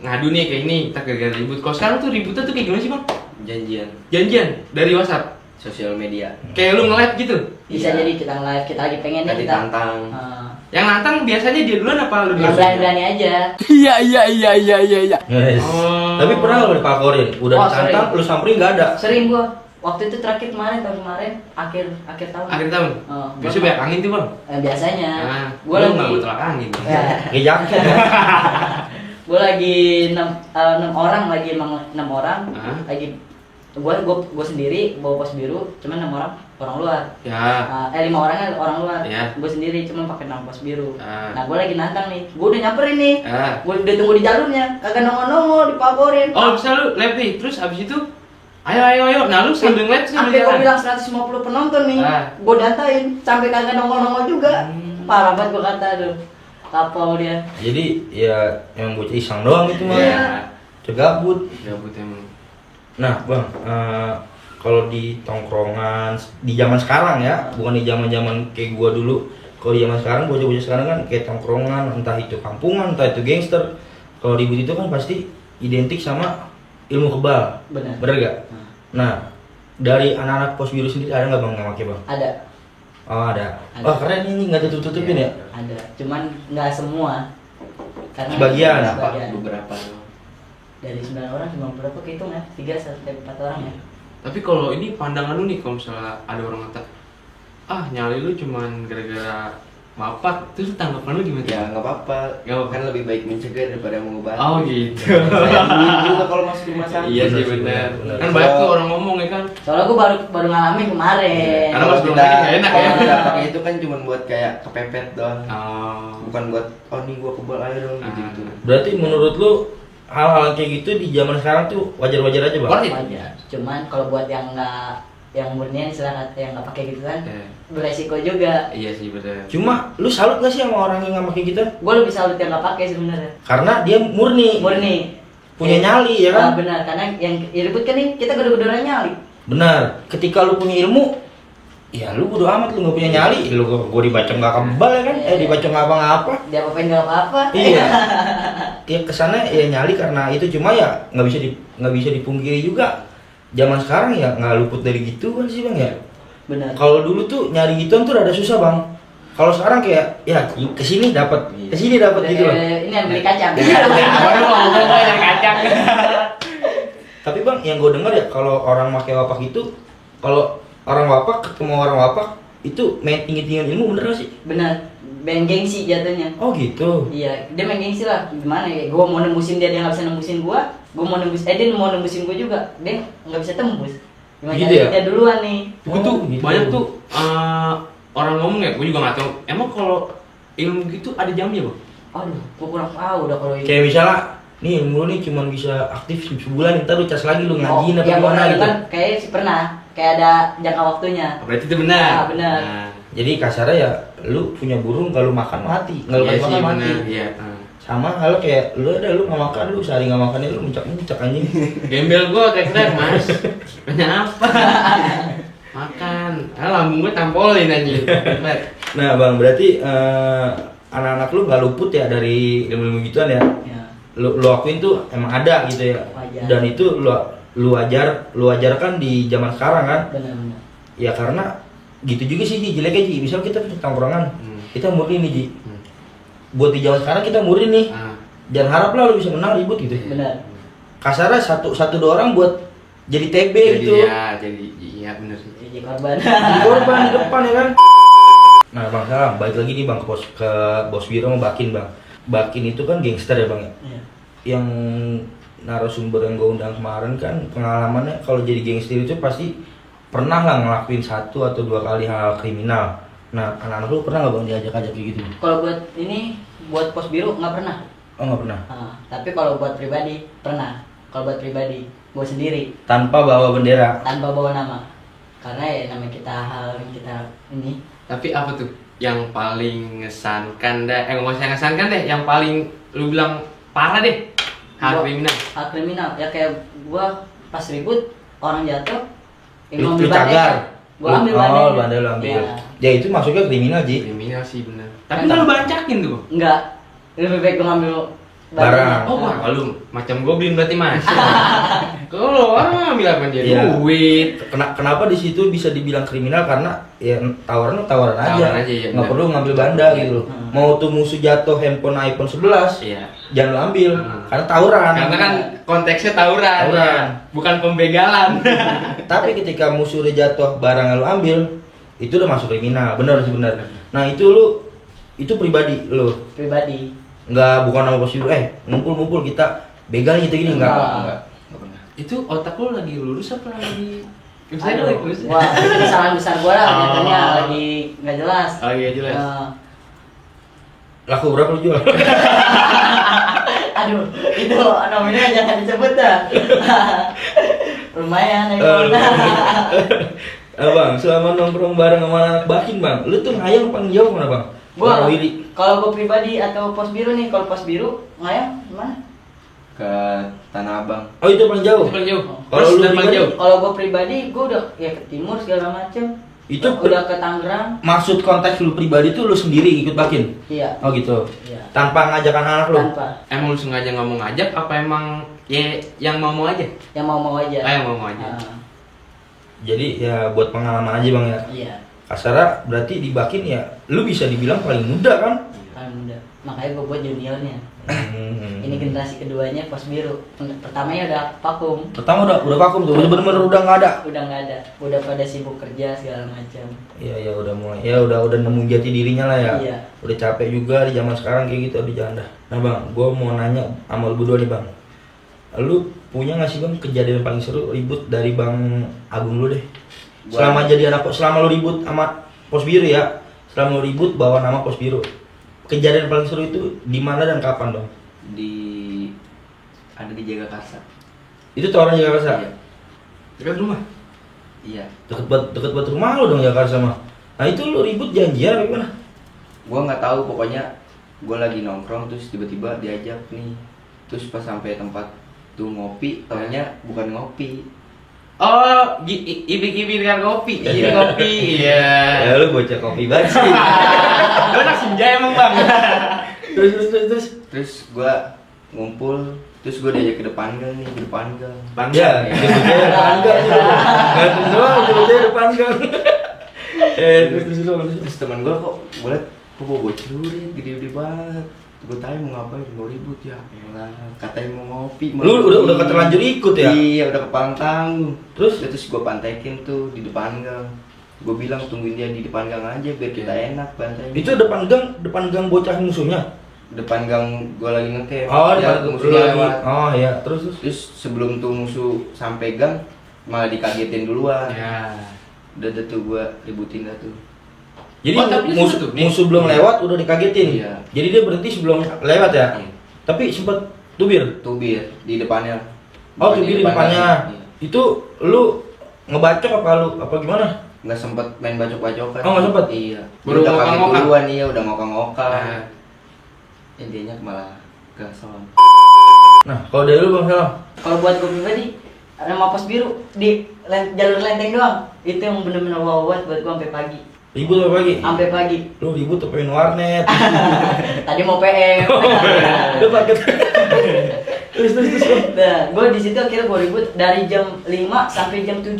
ngadu nih kayak ini, ntar gara-gara ribut. Kalau sekarang tuh ributnya tuh kayak gimana sih bang? Janjian dari WhatsApp, Sosial media. kayak lu nge-live gitu. Bisa jadi kita live, kita lagi pengen nih Tadi kita. tantang. Yang nantang biasanya dia duluan apa lu Yang duluan? berani-berani aja. Iya. Yes. Tapi pernah lo dipakorin, udah Oh, ditantang, sering. lu samperin nggak ada. Sering gua. Waktu itu terakhir tahun kemarin akhir tahun. Akhir tahun. Biasanya banyak angin tuh bang. Biasanya. Nah, Gua lu lagi nggak betul angin. Ya, Kayak jaket. gua lagi 6 orang lagi emang 6 orang. Lagi gua sendiri bawa Pos Biru, cuman 6 orang luar. Ya. 5 orangnya orang luar. Ya. Gue sendiri cuma pakai nama Pos Biru. Ah. Nah, gue lagi nantang nih. Gue udah nyamperin nih. Ah. Gue udah tunggu di jalurnya. Kagak nongol-nongol dipaporin. Oh bisa lu live nih, terus abis itu ayo. Nah lu sambil live sih Sampai gue bilang 150 penonton nih. Gue datain sampai kagak nongol-nongol juga. Parah banget gue kata tuh. Kapal dia. Jadi ya emang bocah iseng doang itu mah. Iya. Tergabut. Gabut emang. Nah bang, kalau di tongkrongan di zaman sekarang ya, bukan di zaman kayak gua dulu. Kalau di zaman sekarang, bocah-bocah sekarang kan kayak tongkrongan, entah itu kampungan, entah itu gangster. Kalau ribut itu kan pasti identik sama ilmu kebal. Bener gak? Nah, dari anak-anak Pos Biru sendiri ada nggak bang yang pakai bang? Ada. Oh ada. Wah keren ini, nggak tutup-tutupin ya? Ada. Cuman nggak semua. Karena Sebagian. Beberapa. Dari 9 orang cuma berapa kehitung ya? 3 sampai 4 orang ya. Tapi kalau ini pandangan lu nih, kalau misalnya ada orang kata, nyali lu cuman gara-gara mapat, terus tanggapan lu gimana? Ya nggak apa-apa. Kan lebih baik mencegah daripada mengobati. Oh gitu. Saya dulu juga kalau masuk rumah sakit. Iya sih benar. Kan banyak tuh orang ngomong ya kan. Soalnya gue baru ngalamin kemarin. Karena pas belum lagi nggak enak ya. Kalau kita pakai itu kan cuma buat kayak kepepet doang. Oh. Bukan buat nih gua kebal aja dong gitu. Berarti menurut lu hal-hal kayak gitu di zaman sekarang tuh wajar-wajar aja bang? Wajar. Cuman kalau buat yang nggak, yang murnian istilah yang nggak pakai gitu kan, beresiko juga. Iya sih benar. Cuma lu salut gak sih sama orang yang nggak pakai gitu? Gue lebih salut yang nggak pakai sebenarnya. Karena dia murni. Punya nyali ya kan? Benar, karena yang ribut kan nih kita gedor-gedoran nyali. Benar. Ketika lu punya ilmu, ya lu bodo amat, lu nggak punya nyali, lu gua dibaca nggak kebal ya kan? Dibaca nggak apa-apa. Dia apain nggak apa-apa. Iya. Ya kesana ya nyali karena itu, cuma ya nggak bisa dipungkiri juga. Zaman sekarang ya nggak luput dari gitu kan sih bang ya. Benar. Kalau dulu tuh nyari gituan tuh rada susah bang. Kalau sekarang kayak ya kesini dapat, kesini dapat gitu loh. Ini yang beli kacang. Kacang. Tapi bang, yang gue dengar ya kalau orang pakai wapak itu, kalau orang wapak ketemu orang wapak itu main tinggi-tinggian ilmu, bener gak sih? Benar. Main gengsi jatuhnya. Oh gitu. Iya, dia main gengsi lah. Gimana ya? Gue mau nembusin dia nggak bisa nembusin gue. Gue mau nembus, dia mau nembusin gue juga. Dia nggak bisa tembus. Gimana Gitu ya? dia duluan nih. Gue tuh gitu. banyak tuh orang ngomong ya, gue juga nggak tahu. Emang kalau ilmu gitu ada jamnya bang? Aduh, gue kurang tahu udah kalau itu. Kayak misalnya, nih lu nih cuma bisa aktif sebulan, ntar lu cas lagi lu ngajiin apa ya, gimana gitu. kan kayak sih pernah. Kayak ada jangka waktunya. Berarti itu benar. Benar. Nah. Jadi kasarnya ya lu punya burung, kalau makan mati, nggak lu Iya kasih sih makan mati. benar. Iya. Sama kalau kayak lu nggak makan, lu sehari nggak makan ya lu muncak anjing. Gembel gue kayak keren mas. Banyak apa? Makan. lambung gue tampolin anjing. Nah bang, berarti anak-anak lu nggak luput ya dari ilmu gituan ya? Ya. Lu akuin tuh emang ada gitu ya. Wajar. Dan itu lu ajarkan di zaman sekarang kan? Benar-benar. Ya karena gitu juga sih Ji, jeleknya Ji. Misal kita punya tongkrongan, kita murni nih Ji. Buat di zaman sekarang kita murni nih. Jangan harap lah lu bisa menang ribut gitu. Benar. Kasarnya satu dua orang buat jadi TB gitu. Iya bener sih. Jadi korban. Jadi korban di depan ya kan. Nah bang Salam, balik lagi nih bang ke Bos Biro sama Bakin bang. Bakin itu kan gangster ya bang ya. Iya. Yang narasumber yang gue undang kemarin kan pengalamannya kalau jadi gangster itu pasti pernah lah ngelakuin 1 atau 2 kali hal kriminal. Nah anak-anak lu pernah nggak bang diajak-ajak kayak gitu? Kalau buat ini buat pos biru nggak pernah. Oh nggak pernah. Tapi kalau buat pribadi pernah. Kalau buat pribadi gue sendiri Tanpa bawa bendera. tanpa bawa nama. Karena ya namanya kita hal yang kita ini. Tapi apa tuh yang paling ngesankan deh? Nggak usah ngesankan deh, yang paling lu bilang parah deh. Hal kriminal. Hal kriminal ya kayak gue pas ribut orang jatuh. Lu cagar. Gua ambil Oh bandengnya. bandel lu ambil. Iya. Ya itu masuknya kriminal Ji. Kriminal sih bener. Tapi nggak lu bancakin tuh. Enggak. Lebih baik gue ngambil Barang. bandengnya. Oh, wah, lu macam goblin berarti Mas. Kalau orang ambil apa dia? Iya. Duit. Kenapa di situ bisa dibilang kriminal karena ya tawaran Tawaran aja. aja, iya, Nggak benar. perlu ngambil banda Iya. gitu loh. Mau tuh musuh jatuh handphone iPhone 11, Iya. jangan lo ambil Hmm. karena tawuran. Karena kan konteksnya tawuran. Tawuran. Ya. Bukan pembegalan. Tapi ketika musuh udah jatuh barang yang lo ambil, itu udah masuk kriminal. Bener sih bener. Nah itu itu pribadi lo. Pribadi. Nggak bukan nama posisi ngumpul kita begal gitu gini enggak. Enggak. Nggak pernah. Itu otak lu lagi lurus apa lagi? Misalnya Aduh, lagi lurus. wah, kesalahan besar gue lah, Oh. nyatanya lagi nggak jelas. Oh iya jelas. Laku berapa lu jual? Aduh, itu nominnya jangan disebut dah. Lumayan ya. Bang, selama nongkrong bareng sama anak Bakin bang, lu tuh ngayang paling jauh mana bang? Gua Warawiri. kalau gue pribadi atau pos biru nih, kalau pos biru ngayang gimana? Ke Tanah Abang. Oh itu paling jauh. Itu paling jauh. Kalau Terus lu dan paling pribadi? jauh. Kalau gue pribadi, gue udah ya ke timur segala macem. Itu udah ke Tangerang. Maksud konteks lu pribadi tuh lu sendiri ikut Bakin? Iya. Oh gitu. Iya. Tanpa ngajak anak lu? Tanpa. Emang lu sengaja nggak mau ngajak apa emang ya yang mau aja? Yang mau aja. Yang mau aja. Jadi ya buat pengalaman aja bang ya. Iya. Kasara berarti di Bakin ya, lu bisa dibilang paling muda kan? Kan muda. Makanya gue buat juniornya. Hmm. Ini generasi keduanya pos biru. Pertamanya udah vakum. Pertama udah vakum tuh, bener-bener udah nggak ada. Udah nggak ada. Udah pada sibuk kerja segala macam. Iya udah mulai, ya udah nemu jati dirinya lah ya. Iya. Udah capek juga di zaman sekarang kayak gitu di janda. Nah bang, gue mau nanya sama lu berdua nih bang. Lu punya nggak sih bang kejadian paling seru ribut dari bang Agung lu deh? Selama jadi anak, selama lu ribut sama pos biru ya, selama lu ribut bawa nama pos biru. Kejadian paling seru itu di mana dan kapan bang? Ada di Jagakarsa. Itu tawaran Jakarta. Iya. Dekat rumah. Iya. Deket buat rumah lu dong Jakarta mah. Nah itu lu ribut janjian apa gimana? Gua nggak tahu, pokoknya gua lagi nongkrong terus tiba-tiba diajak nih. Terus pas sampai tempat tuh ngopi, taunya bukan ngopi. Oh, ibik-ibik dengan kopi. Iya kopi. Iya. Ya lu bocah kopi banget sih. Lu anak senja emang bang. terus. Terus gua ngumpul, terus gua diajak ke depan gang nih, ke depan gang. Ya, jemputnya depan gang. Gantung doang, jemputnya depan gang. Terus. Terus teman gua kok gua liat kok bawa celurit gede-gede banget. Gua tanya mau ngapain, mau ribut ya. Elah, katanya mau ngopi. mau Lu ngopi. udah terlanjur ikut ya? Iya, udah kepalang tanggung. Terus? Terus gua pantekin tuh di depan gang. Gua bilang tungguin dia di depan gang aja biar kita enak bantai. Itu depan gang bocah musuhnya. Depan gang gua lagi ngecamp. Oh, Ya, depan musuhnya lagi. lewat. Oh iya, terus. Terus sebelum tuh musuh sampai gang malah dikagetin duluan. Ya. Udah ada tuh gua ributin dah tuh. Jadi Oh, tapi musuh, itu tuh, nih. musuh belum lewat udah dikagetin. Iya. Jadi dia berhenti sebelum lewat ya. Iya. Tapi sempat tubir. Tubir di depannya. Oh, tubir di depannya. Iya. Itu lu ngebacok apa gimana? Nggak sempet main bacok-bacokan. Oh, nggak sempet? Iya. Baru Udah kaget ngokang-ngokang? duluan, iya udah ngokang-ngokang. Nah. Intinya malah gason. Nah, kalau dari lu Bang Salam. Kalau buat gue pribadi nama pos biru di jalur lenteng doang. Itu yang bener-bener wow buat gua sampai pagi. Ribut apa pagi? Sampai pagi. Lu ribut tuh pengen warnet. Tadi mau PM. Lu paket. Terus. Nah, gua di situ akhirnya gua ribut dari jam 5 sampai jam 7.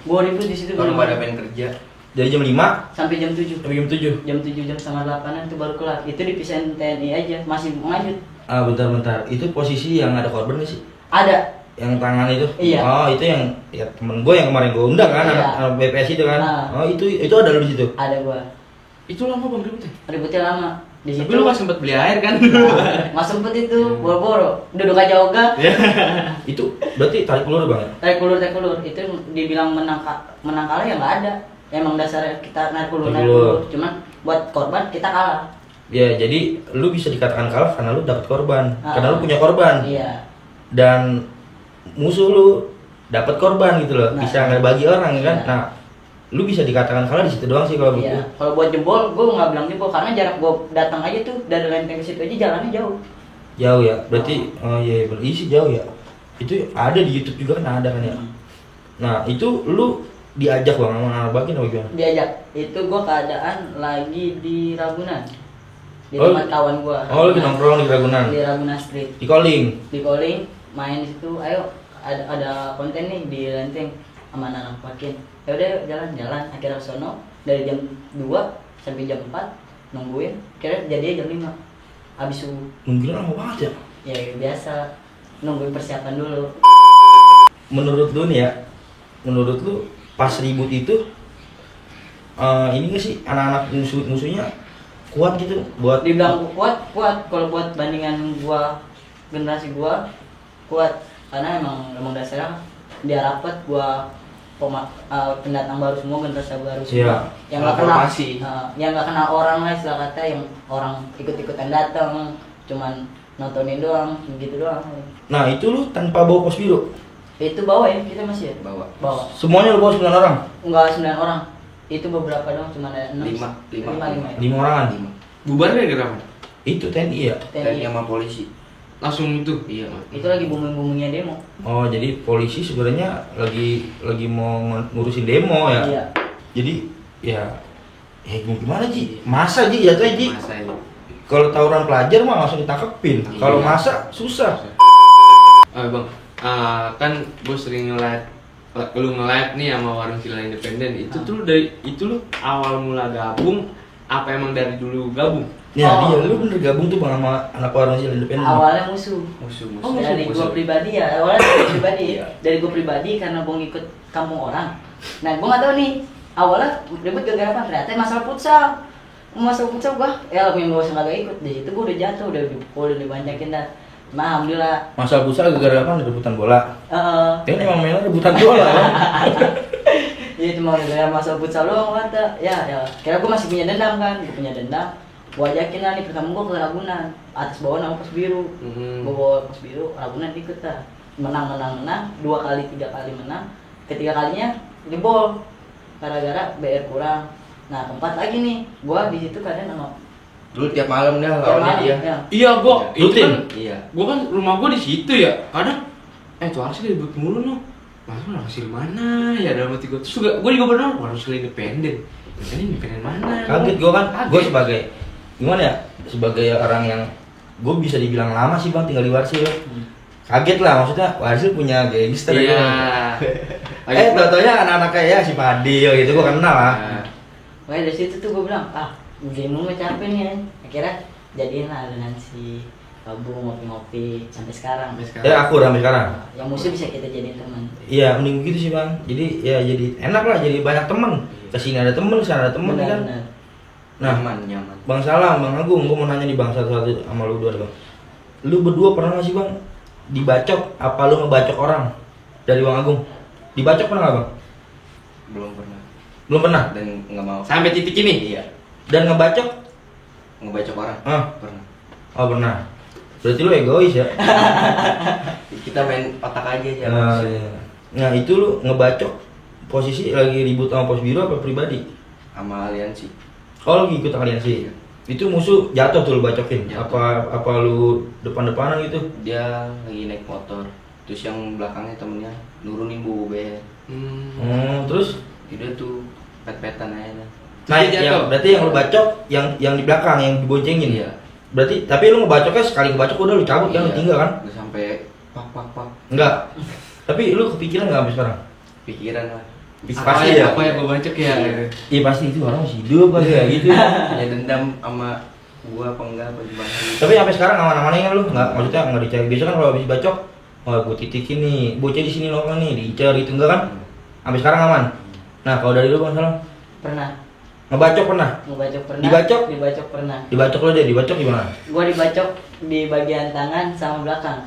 Gua ribut di situ. Kalau pada pengen kerja. Dari jam 5 sampai jam 7. sampai jam 7. Jam 7 jam setengah 8 itu baru kelar. Itu dipisahin TNI aja, masih lanjut. Ah, bentar. Itu posisi yang ada korban gak sih? Ada. Yang tangan itu? Iya. Oh, itu yang ya temen gue yang kemarin gue undang kan, Iya. anak BPS itu kan. Nah. Oh, itu ada lu di situ. Ada gua. Itu lama bang ributnya. Ributnya lama. Di Tapi situ lu gak sempet beli air kan? Nggak sempet itu, boro-boro. Duduk aja ogah. Itu berarti tarik ulur Bang ya? Tarik ulur. Itu dibilang menang kalah ya nggak ada. Emang dasar kita narik ulur. Cuman buat korban kita kalah. Ya, jadi lu bisa dikatakan kalah karena lu dapat korban. Ah. Karena lu punya korban. Iya. Dan musuh lu dapat korban gitu loh. Nah. Bisa ngebagi orang ya kan? Iya. Nah, lu bisa dikatakan kalah di situ doang sih kalau Iya. gue. Kalau buat jebol, gue nggak bilang jebol karena jarak gue datang aja tuh dari lenteng ke situ aja jalannya jauh. Jauh ya. Berarti oh iya bener. Iya sih jauh ya. Itu ada di YouTube juga kan ada kan ya. Nah, itu lu diajak Bang sama anak Bakin apa gimana? Diajak. Itu gue keadaan lagi di Ragunan. Di Oh, tempat kawan gue. Oh, lagi nongkrong di Ragunan. Di Ragunan Street. Di calling. Di calling, main di situ. Ayo, ada konten nih di lenteng sama anak Bakin. Ya udah jalan. Akhirnya sono dari jam 2 sampai jam 4 nungguin. Kira jadi jam 5. Habis subuh. Nungguin lama banget ya. Ya biasa nungguin persiapan dulu. Menurut lu nih ya, menurut lu pas ribut itu ini gak sih anak-anak musuhnya kuat gitu buat Dibilang kuat kalau buat bandingan gua generasi gua kuat karena emang dasarnya dia rapat gua pendatang baru semua, generasi baru semua. Iya. Yang nggak kenal Formasi. yang nggak kenal orang lah istilah kata, yang orang ikut-ikutan datang cuman nontonin doang gitu doang. Nah, itu lu tanpa bawa pos biru. Itu bawa ya, kita masih ya Bawa. Semuanya lu bawa 9 orang. enggak 9 orang, itu beberapa doang, cuma ada 6 Lima. 5 orangan. 5. Bubar gak kira man? Itu TNI ya. TNI sama polisi. Langsung itu. Iya, Mak. Itu lagi booming-boomingnya demo. Oh, jadi polisi sebenarnya lagi mau ngurusin demo ya. Iya. Jadi ya gimana Ji? Masa Ji jatuhnya Ji? Masa ini. Kalau tawuran pelajar mah langsung ditangkepin. Iya. Kalau masa susah. Oh bang, kan gue sering ngeliat lu nge-live nih sama warung Sila Independen. Itu tuh dari itu lu awal mula gabung apa emang dari dulu gabung? Ya, Oh. dia lu bener gabung tuh Bang sama anak warung Sila Independen. Awalnya musuh. Musuh. Oh, Dari musuh. gua pribadi ya, awalnya dari gua pribadi. Iya. Dari gua pribadi karena gua ngikut kampung orang. Nah, gua nggak tahu nih. Awalnya ribut gara-gara apa? Ternyata masalah futsal. Masalah futsal gua, ya yang gua sengaja ikut. Di situ gua udah jatuh, udah dipukul, udah dibanyakin dah. Nah, alhamdulillah. Masalah futsal gara-gara apa? Rebutan bola. Eh, Kan emang mainnya rebutan bola kan? Iya cuma gara-gara masalah futsal doang kata. Ya. Kira gua masih punya dendam kan, gua punya dendam. Gua ajakin lah nih pertama gua ke Ragunan, atas bawah nama pos biru. Gua bawa pos biru, Ragunan ikut dah. Menang, 2 kali 3 kali menang. Ketiga kalinya jebol gara-gara BR kurang. Nah, keempat lagi nih, gua di situ kadang sama Dulu tiap malam dah tiap lawannya malam, dia. ya. Iya gua itu Rutin? kan, Iya. gua kan rumah gua di situ ya. Kadang tuh harusnya ribut mulu no. Masa lu hasil mana ya dalam hati gua. Terus gua juga benar warung Sila Independen. Ini independen mana? Kaget gue kan, gue Kaget. sebagai gimana ya, sebagai orang yang gue bisa dibilang lama sih Bang tinggal di Warsil. Kaget lah, maksudnya Warsil punya gangster Iya. gitu. Tau-taunya anak-anak kayak si Padil gitu, gue kenal lah. Nah, Makanya dari situ tuh gue bilang, game mah capek nih ya. Akhirnya jadiin lah Nancy, gabung ngopi-ngopi sampai sekarang. sampai sekarang. Ya aku sampai sekarang. Yang musuh bisa kita jadiin teman. Iya mending begitu sih Bang. Jadi ya jadi enak lah, jadi banyak teman. Kesini ada temen, kesana ada temen kan. Benar. Nah, Nyaman. Bang Salam, Bang Agung, gue mau nanya nih Bang satu-satu sama lu dua Bang. Lu berdua pernah gak sih Bang dibacok? Apa lu ngebacok orang dari Bang Agung? Dibacok pernah gak Bang? Belum pernah. Belum pernah. Dan nggak mau. Sampai titik ini. Iya. Dan ngebacok? Ngebacok orang. Ah. Pernah. Oh pernah. Berarti lu egois ya? Kita main otak aja ya. Iya. Nah itu lu ngebacok posisi lagi ribut sama pos biru apa pribadi? Sama aliansi. Oh lagi ikut aliansi. Itu musuh jatuh tuh lu bacokin? Jatuh. Apa lu depan-depanan gitu? Dia lagi naik motor. Terus yang belakangnya temennya nurunin bobe. Terus Udah tuh pet-petan aja dah. nah, Terus dia yang, jatuh? berarti yang lu bacok yang di belakang yang diboncengin. Iya. Berarti tapi lu ngebacoknya sekali ngebacok udah lu cabut kan, lu tinggal kan? Udah sampai pak. Enggak. Tapi lu kepikiran enggak sampai sekarang? Pikiran lah. Pasti ya. Apa yang gue bacok ya? Iya pasti itu orang masih hidup kali ya gitu. Ya dendam sama gua apa enggak apa gimana. Tapi sampai sekarang aman-amannya kan lu? Enggak, maksudnya enggak dicari. Biasa kan kalau habis bacok, oh gua titikin nih, bocah di sini nongkrong nih, diincar gitu enggak kan? Sampai sekarang aman. Nah, kalau dari lu Bang Salam, Pernah. ngebacok pernah? Ngebacok pernah. Dibacok? Dibacok pernah. Dibacok lu deh, dibacok gimana? Gua dibacok di bagian tangan sama belakang.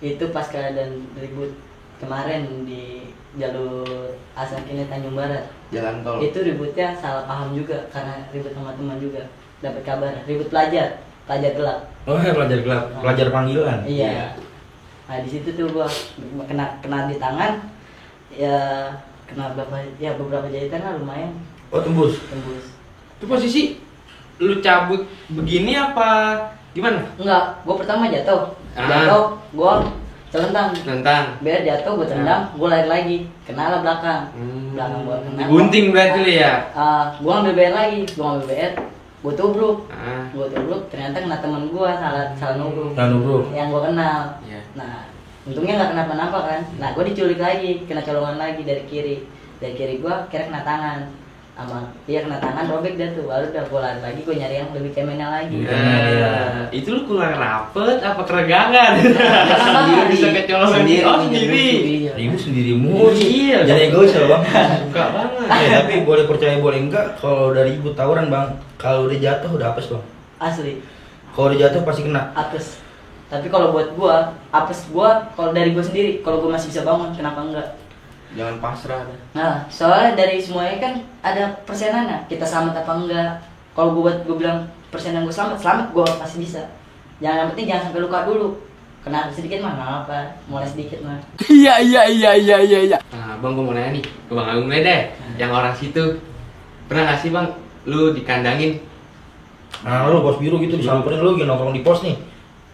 Itu pas keadaan ribut kemarin di jalur Asakine Tanjung Barat. Jalan tol. Itu ributnya salah paham juga karena ribut sama teman juga. Dapat kabar ribut pelajar gelap. Oh, ya, pelajar gelap, pelajar panggilan. Iya. Nah, di situ tuh gua kena di tangan. Ya kena beberapa jahitan lah lumayan Oh, tembus. tembus. Itu posisi lu cabut begini apa gimana? Enggak, gua pertama jatuh. Ah. Jatuh, gua celentang. Tentang. Biar jatuh gua tendang, gua lari lagi. Kena lah belakang. Belakang gua kena. Digunting berarti lu ya? Gua ngambil BR lagi, gua tubruk. Ah. Gua tubruk, ternyata kena temen gua salah nubruk. Nah, nubruk. Yang gua kenal. Iya. Nah, untungnya nggak kenapa-napa kan. Nah, gua diculik lagi, kena colongan lagi dari kiri. Dari kiri gua kira kena tangan. Dia kena tangan robek dah tuh. Baru udah gua lari lagi, gua nyari yang lebih kemennya lagi. Itu lu kurang rapet apa keregangan? Sendiri. Bisa kecolongan. Oh, sendiri. Ibu sendiri mulu. Iya. Jadi egois ya, Bang. Suka banget. Tapi boleh percaya boleh enggak kalau dari ibu tawuran, Bang. Kalau udah jatuh udah apes, Bang. Asli, Kalau udah jatuh pasti kena. apes. Tapi kalau buat gua, apes gua kalau dari gua sendiri, kalau gua masih bisa bangun, kenapa enggak? Jangan pasrah dah. Nah, soalnya dari semuanya kan ada persenannya. Kita selamat apa enggak? Kalau gua bilang persenan gua selamat gua pasti bisa. Yang penting jangan sampai luka dulu. Kena sedikit mah nggak apa, mulai sedikit mah. Iya iya iya iya iya iya. Nah, Bang, gue mau nanya nih ke Bang Agung deh, yang orang situ pernah nggak sih Bang, lu dikandangin? Nah, lu bos biru gitu disamperin lu lagi nongkrong di pos nih.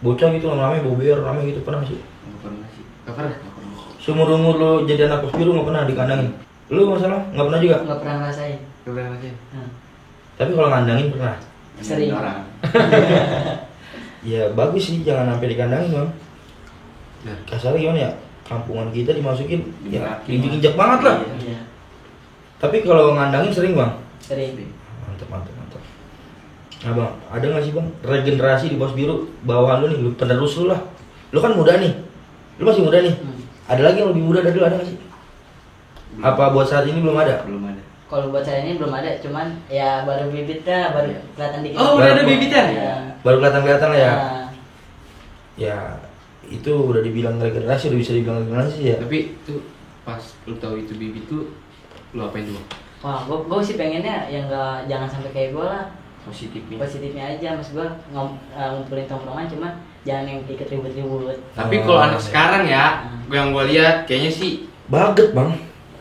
Bocah gitu lama-lama bober rame gitu pernah nggak sih? Enggak pernah sih. Gak pernah. Seumur umur lu jadi anak pos biru nggak pernah dikandangin. Lu masalah nggak pernah juga. Nggak pernah ngerasain. Gak pernah nggak sih? Nah, Tapi kalau ngandangin pernah. Sering. Orang. Ya bagus sih jangan sampai dikandangin, Bang. Nah, Kasarnya gimana ya? Kampungan kita dimasukin ya Dimarahin. injek-injek banget lah. iya, Tapi kalau ngandangin sering, Bang. sering. Mantap. Nah, Bang, ada nggak sih, Bang, regenerasi di pos biru bawahan lu nih, lu penerus lu lah. Lu kan muda nih. Lu masih muda nih. Ada lagi yang lebih muda dari lu ada nggak sih? Apa buat saat ini belum ada? Belum ada. Kalau buat saya ini belum ada, cuman ya baru bibitnya baru kelihatan dikit. oh udah ada bibitnya? Iya. Baru kelihatan lah ya. Nah, Ya, itu udah dibilang regenerasi, udah bisa dibilang regenerasi ya. Tapi tuh pas lu tahu itu bibit tuh, lu apain tuh Bang? wah, gua sih pengennya yang nggak jangan sampai kayak gua lah. Positifnya. Positifnya aja, mas gua ngumpulin tongkrongan cuman jangan yang ikut ribut-ribut. Tapi Oh, kalau anak iya. sekarang ya, yang gue lihat kayaknya sih Baget, Bang.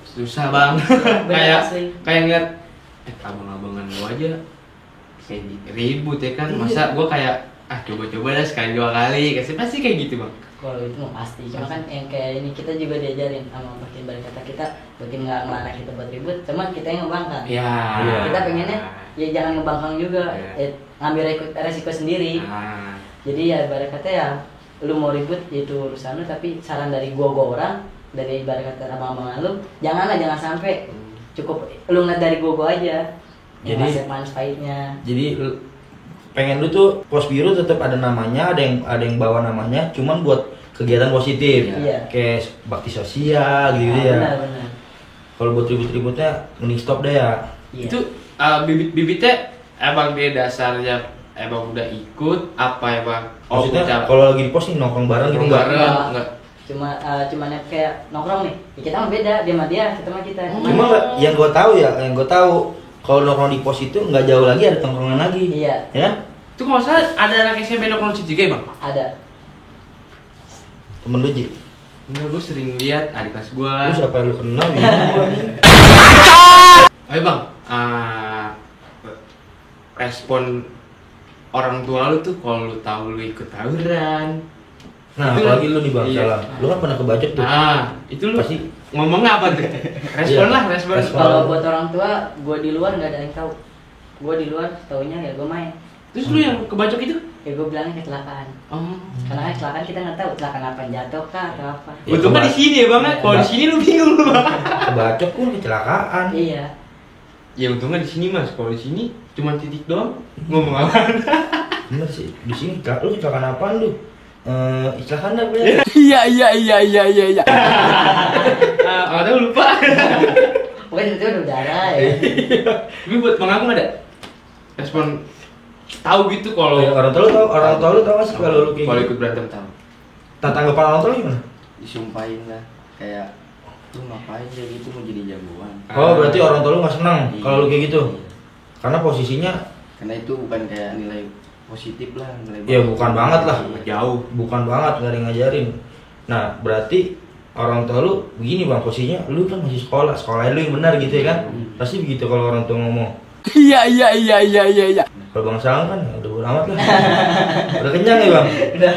susah Bang. Bener, kayak asli. kayak ngeliat abang-abangan gua aja kayak ribut ya kan. Iya. Masa gua kayak coba-coba dah sekali dua kali, pasti kayak gitu Bang. Kalau itu mah pasti, cuma kan yang kayak ini kita juga diajarin sama makin balik kata kita, makin nggak melarang kita buat ribut, cuman kita yang ngebangkang. Ya. Iya. Kita pengennya ya jangan ngebangkang juga, Iya. ngambil resiko sendiri. Nah, Jadi ya ibarat kata ya lu mau ribut itu urusan lu, tapi saran dari gua orang, dari ibarat kata abang-abangan lu, jangan sampai cukup lu ngeliat dari gua aja. Yang Jadi- masih manis pahitnya. Jadi pengen lu tuh pos biru tetap ada namanya, ada yang bawa namanya, cuman buat kegiatan positif. Iya. Kayak bakti sosial gitu Nah, ya. benar. Kalau buat ribut-ributnya mending stop deh ya. Iya. itu bibit-bibitnya emang dia dasarnya emang udah ikut apa emang Maksudnya bicara- kalau lagi di pos nih nongkrong bareng gitu Nongkrong enggak? bareng. Enggak. Cuman yang kayak nongkrong nih. Ya, kita mah beda, dia sama dia, kita sama kita. Cuma nggak, yang gue tahu ya, yang gue tahu kalau nongkrong di pos itu nggak jauh lagi ada tongkrongan lagi. Iya, Ya kan? Itu kalau nggak salah ada anak SMP nongkrong situ juga Bang? ada. Temen lu Ji. Enggak, gue sering lihat adik kelas gue. Lu siapa yang lu kenal ya? Ayo Bang, respon orang tua lu tuh kalau lu tahu lu ikut tawuran, Nah, Itu apalagi lu nih Bang, iya. salah. Lu kan pernah kebacok tuh. Nah, itu lu Pasti ngomong apa tuh? Respon Iya. lah, respon. Respon. Kalau buat orang tua, gue di luar nggak ada yang tahu. Gue di luar taunya ya gue main. Terus lu yang kebacok itu? Ya gue bilangnya kecelakaan. Oh. Karena kan kecelakaan kita nggak tahu kecelakaan apa, jatuh kah atau apa. Ya, Untungnya di sini ya Bang. Kalau di sini lu bingung lu Bang. kebacok pun kecelakaan. Iya. Ya untungnya di sini Mas. Kalau di sini cuma titik doang. Ngomong apa? Bener sih. Di sini lu kecelakaan apaan lu? Kecelakaan apa ya? Iya. Ah, tahu lupa. Pokoknya itu udah darah ya. Tapi buat Bang Agung ada respon tahu gitu kalau Orang tua lu tahu gak sih kalau lu kayak kalau gitu? ikut berantem tahu. Tanggapan orang tua lu gimana? Disumpahin lah kayak lu ngapain kayak gitu mau jadi jagoan. Oh, berarti orang tua lu gak senang Iya. kalau lu kayak gitu. Iya. Karena posisinya Karena itu bukan kayak nilai positif lah, nilai ya bagus. bukan banget lah. Jauh. Bukan banget, gak ada yang ngajarin. Nah, berarti orang tua lu begini Bang, posisinya lu kan masih sekolahnya lu yang benar gitu ya kan? Pasti begitu kalau orang tua ngomong. Iya. Kalau Bang Salam kan ya udah bodo amat lah. Udah kenyang ya Bang? Udah.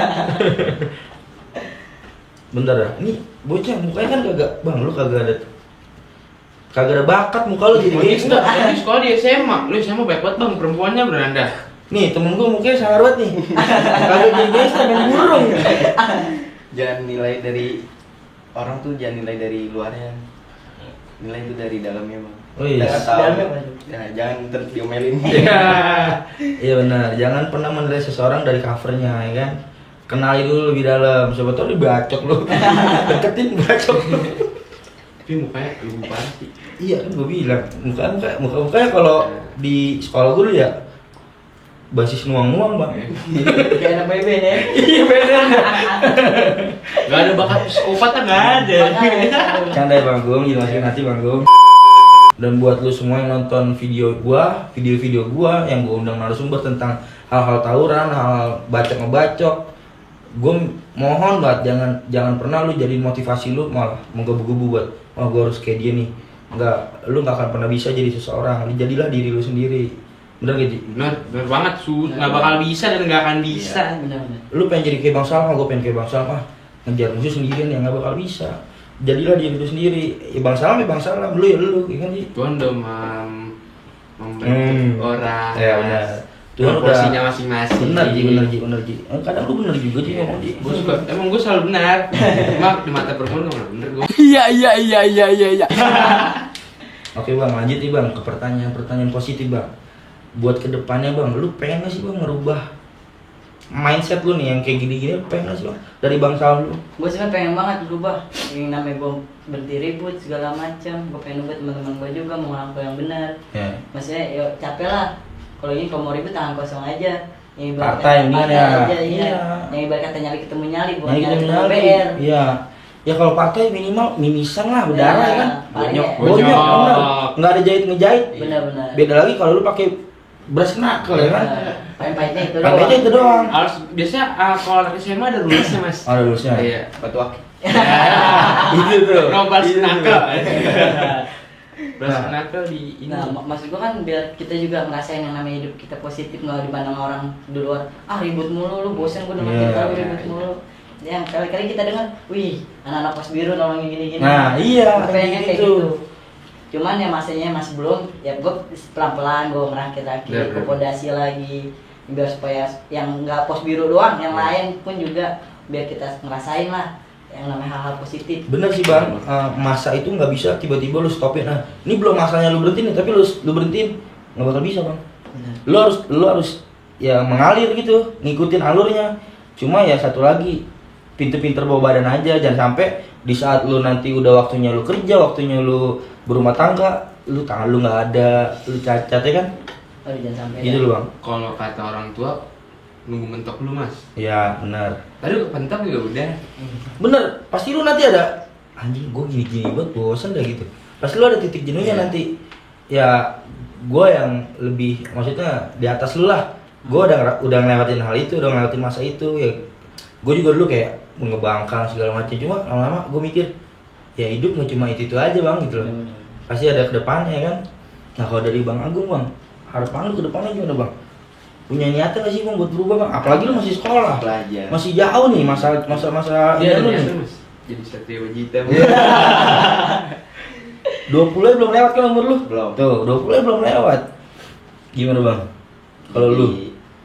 Bentar dah, ini bocah mukanya kan kagak ada bakat muka lu jadi gangster. Di sekolah di SMA, lu SMA banyak banget Bang, perempuannya beranda. Nih temen gua mukanya sangar banget nih. Kagak jadi gangster main burung. Jangan nilai dari orang tuh, jangan nilai dari luarnya. Nilai itu dari dalamnya, Bang. Oh iya. Jangan tahu. Dalamnya apa? Ya, jangan terus diomelin. Iya benar, jangan pernah menilai seseorang dari covernya ya kan. Kenali dulu lebih dalam, siapa tahu dibacok lu. Deketin bacok. Tapi mukanya lu parah sih. Iya kan gue bilang, mukanya kalau di sekolah gue dulu ya basis nuang-nuang Bang. Kayak anak bebe ya. Iya bener. Gak ada bakat psikopat kan nggak ada. Canda ya Bang Gum, jadi masukin hati Bang Gum. Dan buat lu semua yang nonton video-video gua yang gua undang narasumber tentang hal-hal tawuran, hal-hal bacok-ngebacok, gue mohon banget jangan pernah lu jadi motivasi lu malah menggebu-gebu buat gua harus kayak dia nih. Enggak, lu nggak akan pernah bisa jadi seseorang. Jadilah diri lu sendiri. Bener gak Ji? Bener banget nggak bakal bisa dan nggak akan bisa. Benar-benar. Lu pengen jadi kayak Bang Salma, gue pengen kayak Bang Salma. Ngejar musuh sendirian yang nggak bakal bisa. Jadilah diri lu sendiri. Ya Bang Salma ya Bang Salma, lu ya lu, ya kan Ji? Tuhan udah membentuk orang. Ya benar. Tuhan porsinya masing-masing. Bener Ji. Kadang lu bener juga Ji ngomong Ji. Gue suka, emang gue selalu benar. Cuma di mata perempuan gak bener gue. Iya. Oke Bang, lanjut nih Bang ke pertanyaan positif Bang. Buat kedepannya Bang, lu pengen gak sih Bang ngerubah mindset lu nih yang kayak gini-gini, pengen gak sih Bang dari Bang Salma lu? Gue sebenarnya pengen banget berubah. Yang namanya gue berhenti ribut segala macam. Gue pengen ubah teman-teman gue juga mau ngelakuin yang benar. Ya. Maksudnya ya capek lah. Kalau ini kalau mau ribut tangan kosong aja. Yang Partai ini ya. aja, iya. Iya. Yang ibarat kata nyali ketemu nyali, bukan Nah, nyali gitu ketemu nyali. BR. Iya. Ya kalau partai minimal mimisan lah berdarah Ya, ya kan. paling ya. Bonyok, bener. Nggak ada jahit-ngejahit. Benar-benar. Beda lagi kalau lu pakai beras knuckle ya kan. Paling pahitnya itu Pakainya itu doang. Harus biasanya kalau anak SMA ada rulusnya mas. Ada lulusnya. Iya. Batu akik. Itu tuh. Robas Itu tuh. nakal. Beras Nah. nakal di ini. Nah, maksud gua kan biar kita juga ngerasain yang namanya hidup kita positif, nggak dipandang orang di luar. Ah ribut mulu, lu bosen gua dengar Iya. kita ribut mulu. Yang kali-kali kita dengar, wih anak-anak pos biru nolongin gini-gini. Nah, iya, pengen kayak gitu. gitu. Cuman ya masanya masih belum. Ya gua pelan-pelan gua ngerakit-rakit, Bener, gua bener. pondasi lagi. Biar supaya yang nggak pos biru doang, yang Iya. lain pun juga biar kita ngerasain lah yang namanya hal-hal positif. Bener sih Bang, masa itu nggak bisa tiba-tiba lu stopin. Nah, ini belum masanya lu berhentiin nih, tapi lu berhentiin nggak bakal bisa Bang. Bener. Lu harus ya mengalir gitu, ngikutin alurnya. Cuma ya satu lagi, pinter-pinter bawa badan aja, jangan sampai di saat lu nanti udah waktunya lu kerja, waktunya lu berumah tangga, lu tangan lu nggak ada, lu cacat ya kan? Aduh, jangan sampai. Gitu ya. lu Bang. Kalau kata orang tua nunggu mentok lu mas. Ya benar. Tadi kepentok juga udah. Bener, pasti lu nanti ada anjing gue gini-gini banget bosan dah gitu. Pasti lu ada titik jenuhnya Iya. nanti. Ya gue yang lebih maksudnya di atas lu lah. Gue udah ngelewatin hal itu, udah ngelewatin masa itu ya. Gue juga dulu kayak ngebangkang segala macam, cuma lama-lama gue mikir ya hidup nggak cuma itu aja Bang gitu loh. Bener. Pasti ada kedepannya kan. Nah kalau dari Bang Agung Bang, harapan lu kedepannya gimana Bang? punya niatan gak sih bang buat berubah bang? Apalagi lu masih sekolah, Pelajar. masih jauh nih masa Iya, ini lu niatan, nih. Mas. Jadi Satria Wajita. 20 belum lewat kan umur lu? Belum. Tuh, 20 belum lewat. Gimana bang? Kalau Jadi, lu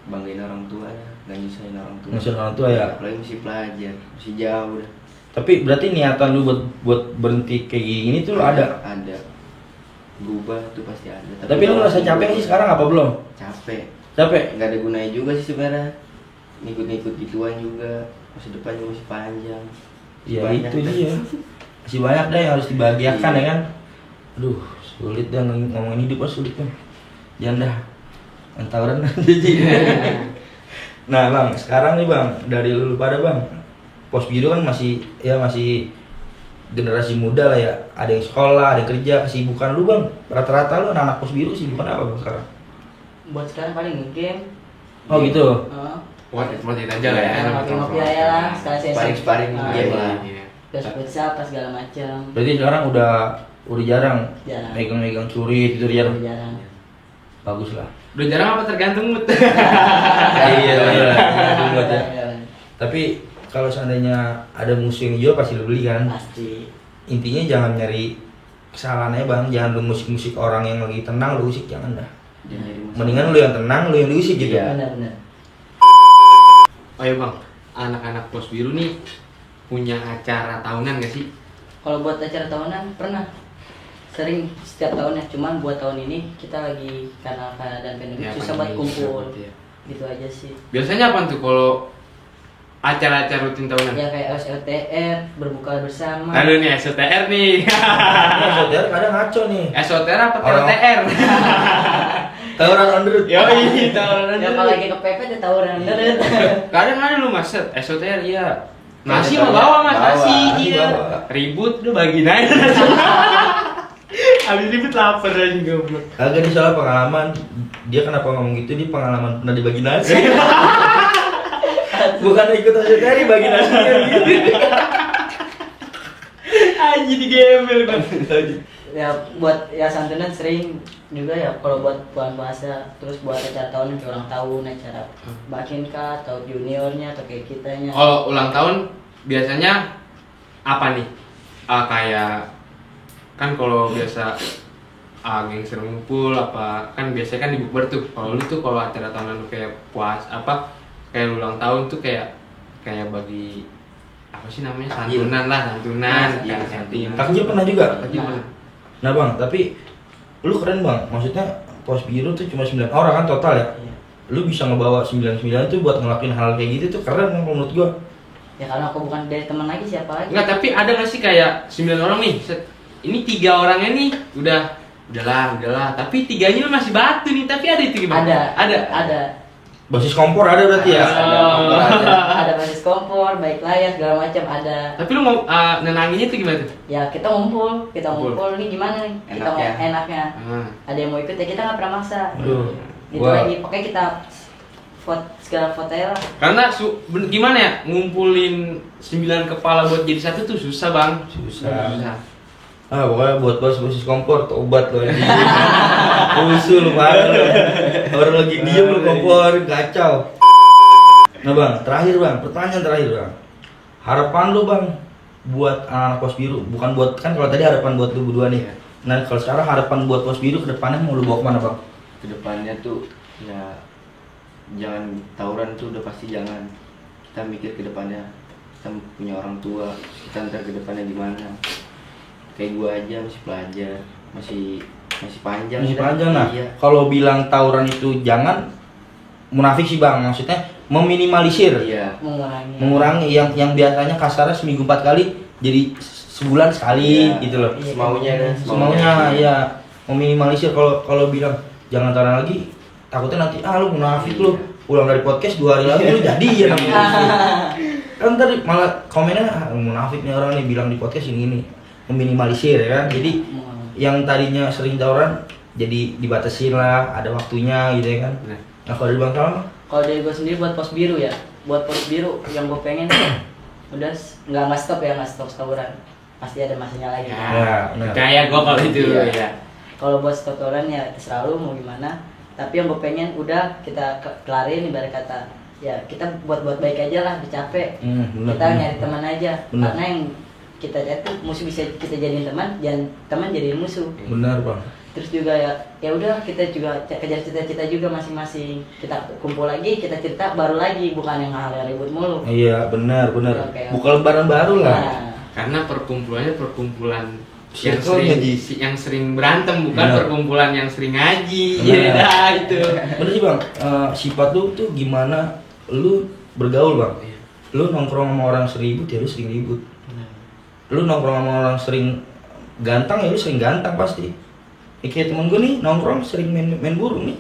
banggain orang tua ya, gak nyusahin orang tua. Nyusahin orang tua ya? Apalagi masih pelajar, masih jauh dah. tapi berarti niatan lu buat berhenti kayak gini tuh lu ada. Ada. Berubah tuh pasti ada. Tapi lu ngerasa capek sih sekarang apa belum? Capek. Capek? Gak ada gunanya juga sih sebenarnya. Ngikut-ngikut gituan juga. Masa depan juga masih panjang. Ya Banyak itu dah. dia. Masih banyak dah yang harus dibahagiakan Iya. ya kan. Aduh, sulit dah ngomongin hidup, sulit dah. Jangan dah. Antauran jadi. Nah bang, sekarang nih bang, dari lu pada bang, Pos Biru kan masih generasi muda lah ya. Ada yang sekolah, ada yang kerja, kesibukan lu bang. Rata-rata lu anak Pos Biru kesibukan apa bang sekarang? Buat sekarang paling game. Oh gitu. Motivasi aja lah ya. Ngopi-ngopi aja lah, sekali sesi. Sparring Ah, game iya. lah. Iya. Terus futsal apa segala macam. Berarti sekarang udah jarang Jarang. megang-megang curi itu jarang. Jarang. Bagus lah. Udah jarang apa tergantung mood. Iya. Buat ya. Iya, Tapi kalau seandainya ada musuh yang jual pasti lu beli kan. pasti. Intinya jangan nyari kesalahannya bang, jangan lu musik-musik orang yang lagi tenang lu usik, jangan dah. Jangan jadi masalah. Mendingan lu yang tenang, lu yang diusik gitu. Iya. Benar-benar. Oh iya bang, anak-anak Pos Biru nih punya acara tahunan gak sih? Kalau buat acara tahunan pernah. Sering setiap tahunnya, cuman buat tahun ini kita lagi karena keadaan pandemi Ya, susah buat pandemi, kumpul. susah, iya. Gitu aja sih. Biasanya apa tuh kalau acara-acara rutin tahunan? Ya kayak SLTR, berbuka bersama. Lalu nih SOTR nih. Ini saudara kadang ngaco nih. SOTR apa Orang- TOTR? Tawuran on the road. Yoi, tahunan Ya dulu. kalau lagi kepepet ya tawuran. Kadang ada lu mas, SOTR iya. Nasi Bawa, mah bawa mas, bawa, nasi nasi iya. bawa. Ribut udah bagiin aja. Habis ribut lapar aja goblok. Agak nih soal pengalaman, dia kenapa ngomong gitu, dia pengalaman pernah dibagi nasi. Bukan ikut aja tadi bagi nasi gitu. Anjir digembel kan. Ya buat ya santunan sering juga ya kalau buat bulan puasa, terus buat acara tahunan kayak ulang tahun, acara bakin kah atau juniornya atau kayak kitanya. Kalau ulang tahun biasanya apa nih? Kayak kan kalau biasa gangster ngumpul apa kan biasanya kan di bukber tuh. Kalau lu tuh kalau acara tahunan lu kayak kayak ulang tahun tuh kayak bagi apa sih namanya santunan lah santunan Iya, kayak santunan. Takjil pernah juga. Takjil Nah. pernah. Nah bang, tapi lu keren bang, maksudnya Pos Biru tuh cuma 9 orang kan total ya. Iya. Lu bisa ngebawa 99 tuh buat ngelakuin hal kayak gitu tuh keren kan kalau menurut gua. Ya karena aku bukan dari teman lagi, siapa lagi? Enggak, tapi ada nggak sih kayak 9 orang nih? Ini 3 orangnya nih udahlah. Tapi 3-nya masih batu nih, tapi ada itu gimana? Ada. Basis kompor ada berarti ya. Oh. Ada basis kompor, baik layar segala macam ada. Tapi lu mau nenanginnya tuh gimana tuh? Ya kita ngumpul Ngumpul. nih gimana nih? Kita mau Enaknya. enaknya. Ada yang mau ikut ya kita nggak pernah maksa. Aduh. Gitu Gua lagi, pokoknya kita segala foto ya lah. Karena gimana ya ngumpulin 9 kepala buat jadi satu tuh susah bang. susah. Pokoknya buat basis kompor tobat lo ini. Usul banget lo. Orang lagi diem lu kompor kacau. Nah bang, pertanyaan terakhir bang. Harapan lu bang buat anak Pos Biru, bukan buat kan kalau tadi harapan buat lu berdua nih. Nah kalau sekarang harapan buat Pos Biru ke depannya mau lu bawa kemana bang? Kedepannya tuh ya jangan tawuran tuh udah pasti jangan. Kita mikir kedepannya kita punya orang tua, kita ntar kedepannya gimana. Kayak gua aja masih pelajar, masih panjang. Masih kita. panjang nah. Iya. Kalau bilang tawuran itu jangan munafik sih bang, maksudnya meminimalisir. Iya. Mengurangi. yang biasanya kasarnya seminggu 4 kali jadi sebulan sekali Iya. gitu loh. Iya. Semaunya kan. Semaunya ya meminimalisir. Kalau bilang jangan tawuran lagi, takutnya nanti lu munafik lu pulang dari podcast 2 hari lagi lu jadi ya namanya. Kan tadi malah komennya munafik nih orang nih bilang di podcast ini meminimalisir ya kan. Jadi yang tadinya sering tawuran jadi dibatasin lah, ada waktunya gitu ya kan. Nah. Nah kalau dari Bang Salam Kalau dari gue sendiri buat Pos Biru ya, buat Pos Biru yang gue pengen udah nggak stop tawuran, pasti ada masanya lagi. Ya, benar. Percaya gua kalau itu Iya. ya. Kalau buat stop tawuran ya terserah lu mau gimana. Tapi yang gue pengen udah kita kelarin, ibarat kata ya kita buat baik aja lah, capek. Bener, Kita bener. nyari teman aja. Bener. Karena yang kita cari tuh musuh bisa kita jadiin teman, jangan teman jadiin musuh. Benar bang. Terus juga ya udah kita juga kejar cita-cita juga masing-masing. Kita kumpul lagi, kita cerita baru lagi, bukan yang hal ribut mulu. Iya benar. Oke. Buka lebaran baru lah. Nah, Karena perkumpulannya perkumpulan yang Circle-nya, sering yang sering berantem, bukan Benar. perkumpulan yang sering ngaji. Benar. Ya dah itu. Bener sih bang. Sifat lu tuh gimana? Lu bergaul bang. Iya. Lu nongkrong sama orang sering ribut ya lu sering ribut. Lu nongkrong sama orang sering gantang ya lu sering gantang pasti. Ya, kayak temen gue nih nongkrong sering main burung nih.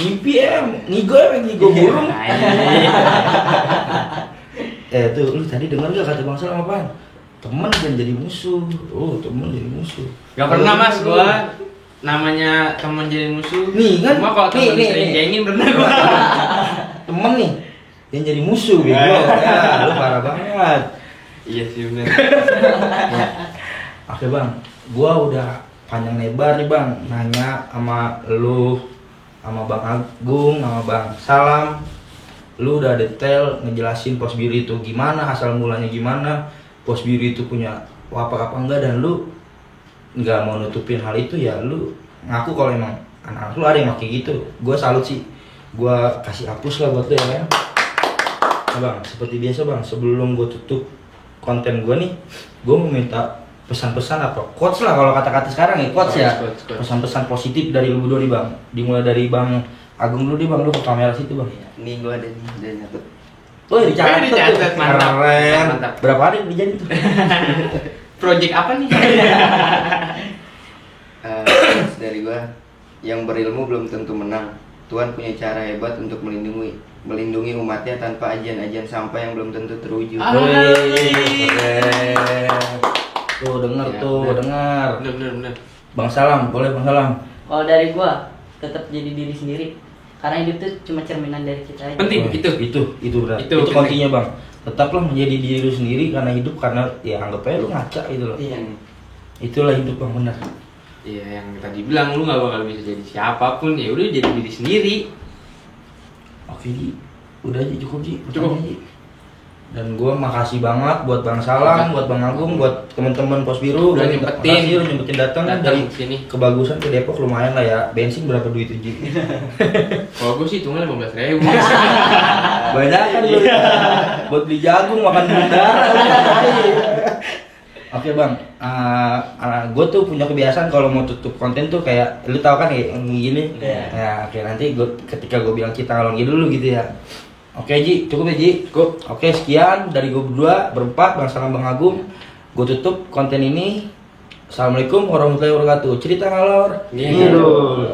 Ngimpi ya, ngigo burung. Tuh lu tadi denger gak kata Bang Salam apaan? Temen jangan jadi musuh. Oh, temen jadi musuh. Gak pernah mas gua namanya teman jadi musuh. Nih, kan? Cuma kalau temen Nih, sering nih. gengin pernah gua. Temen nih yang jadi musuh bego. Ya, lu parah banget. Iya sih bener. Ya. Oke bang, gua udah panjang lebar nih bang nanya sama lu, sama Bang Agung, sama Bang Salam. Lu udah detail ngejelasin Pos Biru itu gimana, asal mulanya gimana, Pos Biru itu punya wapak apa enggak, dan lu nggak mau nutupin hal itu. Ya lu ngaku kalau emang anak-anak lu ada yang kayak gitu. Gua salut sih, gua kasih hapus lah buat lu ya kan. Nah bang, seperti biasa bang, sebelum gua tutup konten gua nih, gua mau minta pesan-pesan apa quotes lah kalau kata-kata sekarang ya, quotes ya, Quotes. pesan-pesan positif dari lu berdua nih bang. Dimulai dari Bang Agung dulu nih bang, lu ke kamera situ bang. Nih gua ada nih, udah nyatut. Oh dicatat dicatat, tuh. mantap. Keren. Mantap. Berapa hari dijadi tuh? Project apa nih? Dari gua, yang berilmu belum tentu menang. Tuhan punya cara hebat untuk melindungi umatnya tanpa ajian-ajian sampah yang belum tentu terwujud. Wih, keren. Tuh denger Ya, tuh, bener. dengar. Bener. Bang Salam, boleh Bang Salam. kalau dari gua tetap jadi diri sendiri. Karena hidup tuh cuma cerminan dari kita aja. Penting. Oh, itu benar. Itu Itu penting. kontinya bang. Tetaplah menjadi diri lu sendiri karena hidup, karena ya anggap aja lu ngaca gitu loh. Iya. Itulah hidup bang, benar. Iya yang tadi bilang lu nggak bakal bisa jadi siapapun, ya udah jadi diri sendiri. Oke Ji, udah Ji, cukup Ji. Cukup. Pertanyaan, Ji. Dan gue makasih banget buat Bang Salam, buat Bang Agung, buat teman-teman Pos Biru. Udah Gua nyempetin. makasih lu nyempetin datang dari sini. Kebagusan ke Depok lumayan lah ya. Bensin berapa duit tuh Ji? Kalau gue sih hitungnya 15.000. Banyak kan lu. Buat beli jagung, makan bunda. Oke bang, gue tuh punya kebiasaan kalau mau tutup konten tuh kayak lu tau kan kayak gini. Iya. Ya oke, nanti ketika gue bilang kita ngalongi dulu gitu ya. Oke Ji, cukup ya Ji. Cukup. Oke, sekian dari gue berdua berempat, Bang Salam, Bang Agung. Gue tutup konten ini. Assalamualaikum warahmatullahi wabarakatuh. Cerita ngalor. Iya. Ngidul.